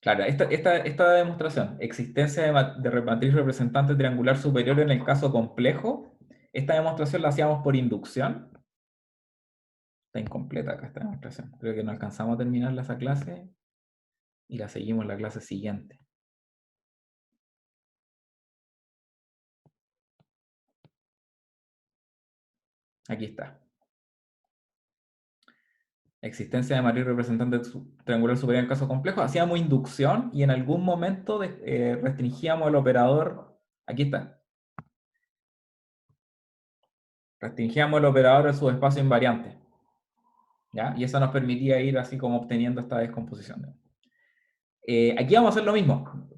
claro, esta demostración, existencia de matriz representante triangular superior en el caso complejo, esta demostración la hacíamos por inducción. Está incompleta acá esta demostración. Creo que no alcanzamos a terminarla esa clase y la seguimos en la clase siguiente. Aquí está. Existencia de matriz representante triangular superior en caso complejo. Hacíamos inducción y en algún momento restringíamos el operador. Aquí está. Restringíamos el operador al subespacio invariante. ¿Ya? Y eso nos permitía ir así como obteniendo esta descomposición. Aquí vamos a hacer lo mismo,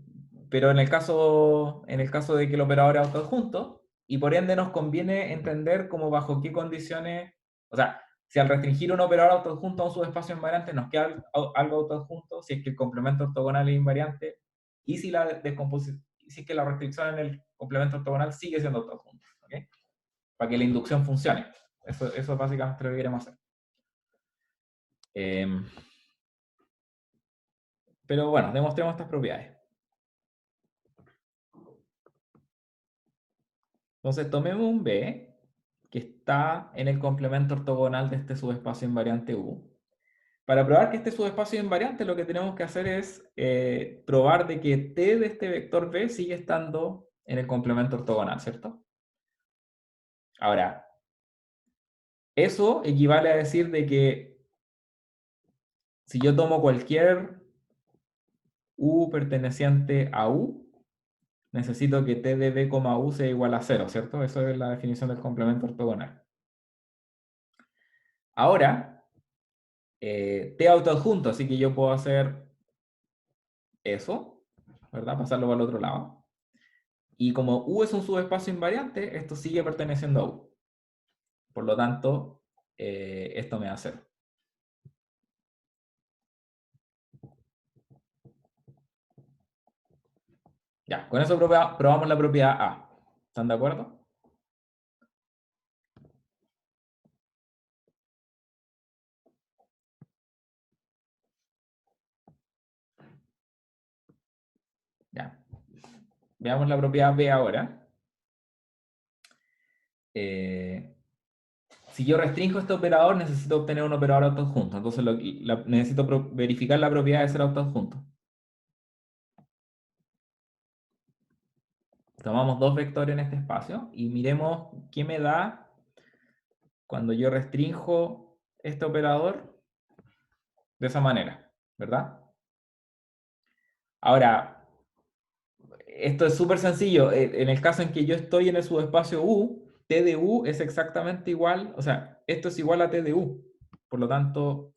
pero en el caso de que el operador es autoadjunto, y por ende nos conviene entender cómo bajo qué condiciones, o sea, si al restringir un operador autoadjunto a un subespacio invariante nos queda algo autoadjunto, si es que el complemento ortogonal es invariante, y si si es que la restricción en el complemento ortogonal sigue siendo autoadjunto, ¿okay? Para que la inducción funcione. Eso es básicamente lo que queremos hacer. Pero bueno, demostremos estas propiedades. Entonces, tomemos un B que está en el complemento ortogonal de este subespacio invariante U. Para probar que este subespacio invariante, lo que tenemos que hacer es probar de que T de este vector B sigue estando en el complemento ortogonal, ¿cierto? Ahora, eso equivale a decir de que si yo tomo cualquier U perteneciente a U, necesito que T de B, U sea igual a 0, ¿cierto? Eso es la definición del complemento ortogonal. Ahora, T autoadjunto, así que yo puedo hacer eso, ¿verdad? Pasarlo para el otro lado. Y como U es un subespacio invariante, esto sigue perteneciendo a U. Por lo tanto, esto me da 0. Ya, con eso probamos la propiedad A. ¿Están de acuerdo? Ya. Veamos la propiedad B ahora. Si yo restringo este operador, necesito obtener un operador autoadjunto. Entonces necesito verificar la propiedad de ser autoadjunto. Tomamos dos vectores en este espacio y miremos qué me da cuando yo restringo este operador de esa manera, ¿verdad? Ahora, esto es súper sencillo. En el caso en que yo estoy en el subespacio U, T de U es exactamente igual, o sea, esto es igual a T de U. Por lo tanto,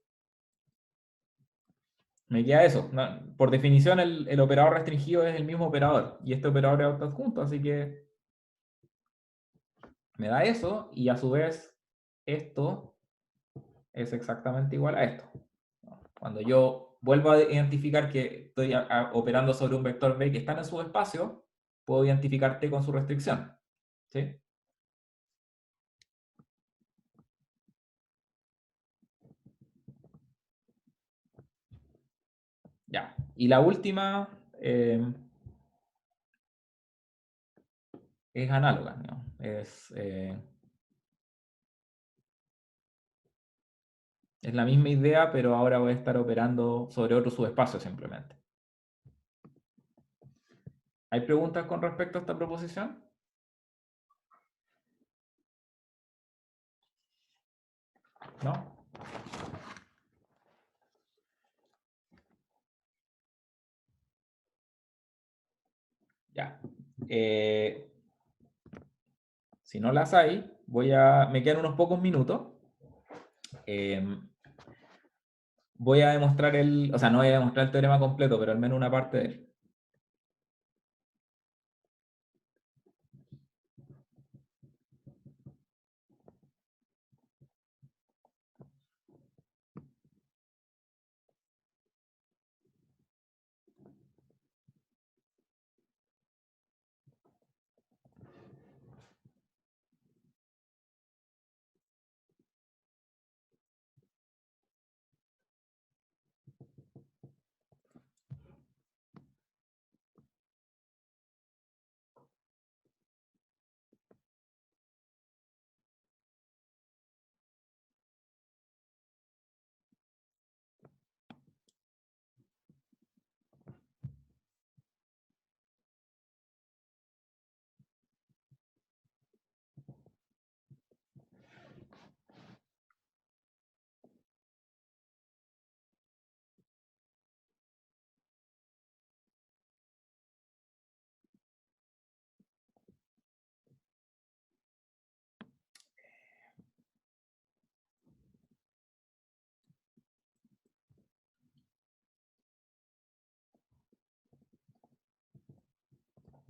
me queda eso. Por definición, el operador restringido es el mismo operador. Y este operador es autoadjunto, así que me da eso. Y a su vez, esto es exactamente igual a esto. Cuando yo vuelvo a identificar que estoy operando sobre un vector B que está en el subespacio, puedo identificar T con su restricción. ¿Sí? Ya. Y la última es análoga, ¿no? Es la misma idea, pero ahora voy a estar operando sobre otro subespacio simplemente. ¿Hay preguntas con respecto a esta proposición? ¿No? Ya. Si no las hay, me quedan unos pocos minutos. Voy a demostrar o sea, no voy a demostrar el teorema completo, pero al menos una parte de él.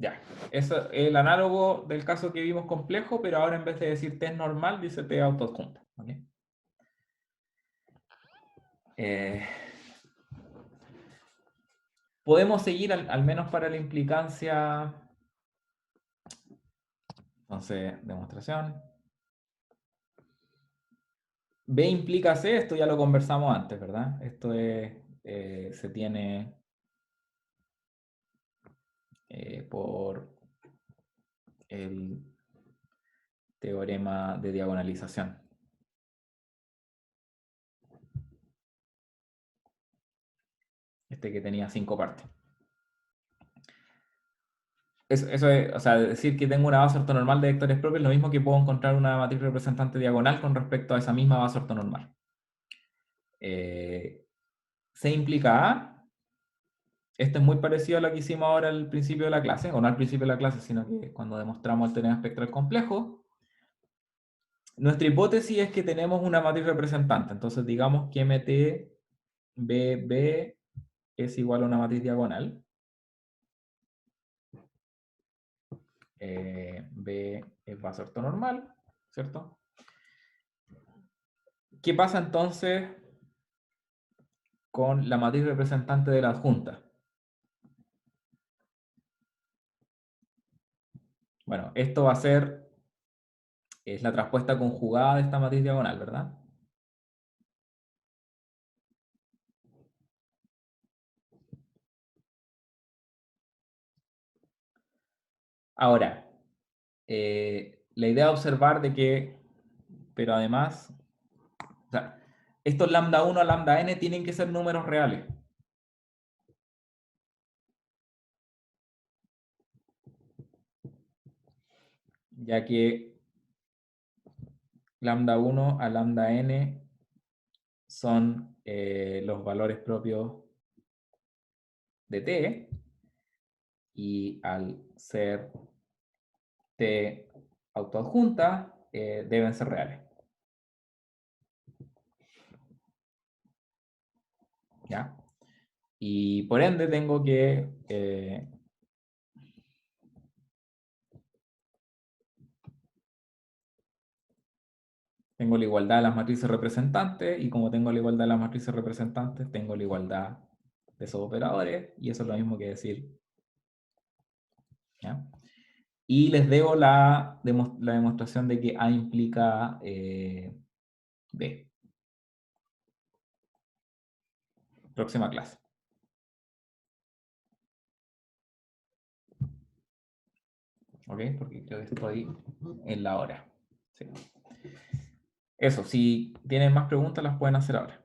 Ya, eso es el análogo del caso que vimos complejo, pero ahora en vez de decir test normal, dice test autoadjunta. ¿Ok? Podemos seguir al menos para la implicancia. Entonces, demostración. B implica C, esto ya lo conversamos antes, ¿verdad? Esto es, se tiene por el teorema de diagonalización. Este que tenía 5 partes. Eso es, o sea, decir que tengo una base ortonormal de vectores propios es lo mismo que puedo encontrar una matriz representante diagonal con respecto a esa misma base ortonormal. C implica A. Esto es muy parecido a lo que hicimos ahora al principio de la clase, o no al principio de la clase, sino que cuando demostramos el teorema espectral complejo. Nuestra hipótesis es que tenemos una matriz representante, entonces digamos que MTBB es igual a una matriz diagonal. B es base ortonormal, ¿cierto? ¿Qué pasa entonces con la matriz representante de la adjunta? Bueno, esto va a ser, es la traspuesta conjugada de esta matriz diagonal, ¿verdad? Ahora, la idea de observar de que, pero además, o sea, estos lambda 1 a lambda n tienen que ser números reales. Ya que lambda 1 a lambda n son los valores propios de t, y al ser t autoadjunta, deben ser reales. ¿Ya? Y por ende tengo que tengo la igualdad de las matrices representantes, y como tengo la igualdad de las matrices representantes, tengo la igualdad de esos operadores, y eso es lo mismo que decir. ¿Ya? Y les debo la demostración de que A implica B. Próxima clase. ¿Ok? Porque creo que estoy en la hora. Sí. Eso, si tienen más preguntas las pueden hacer ahora.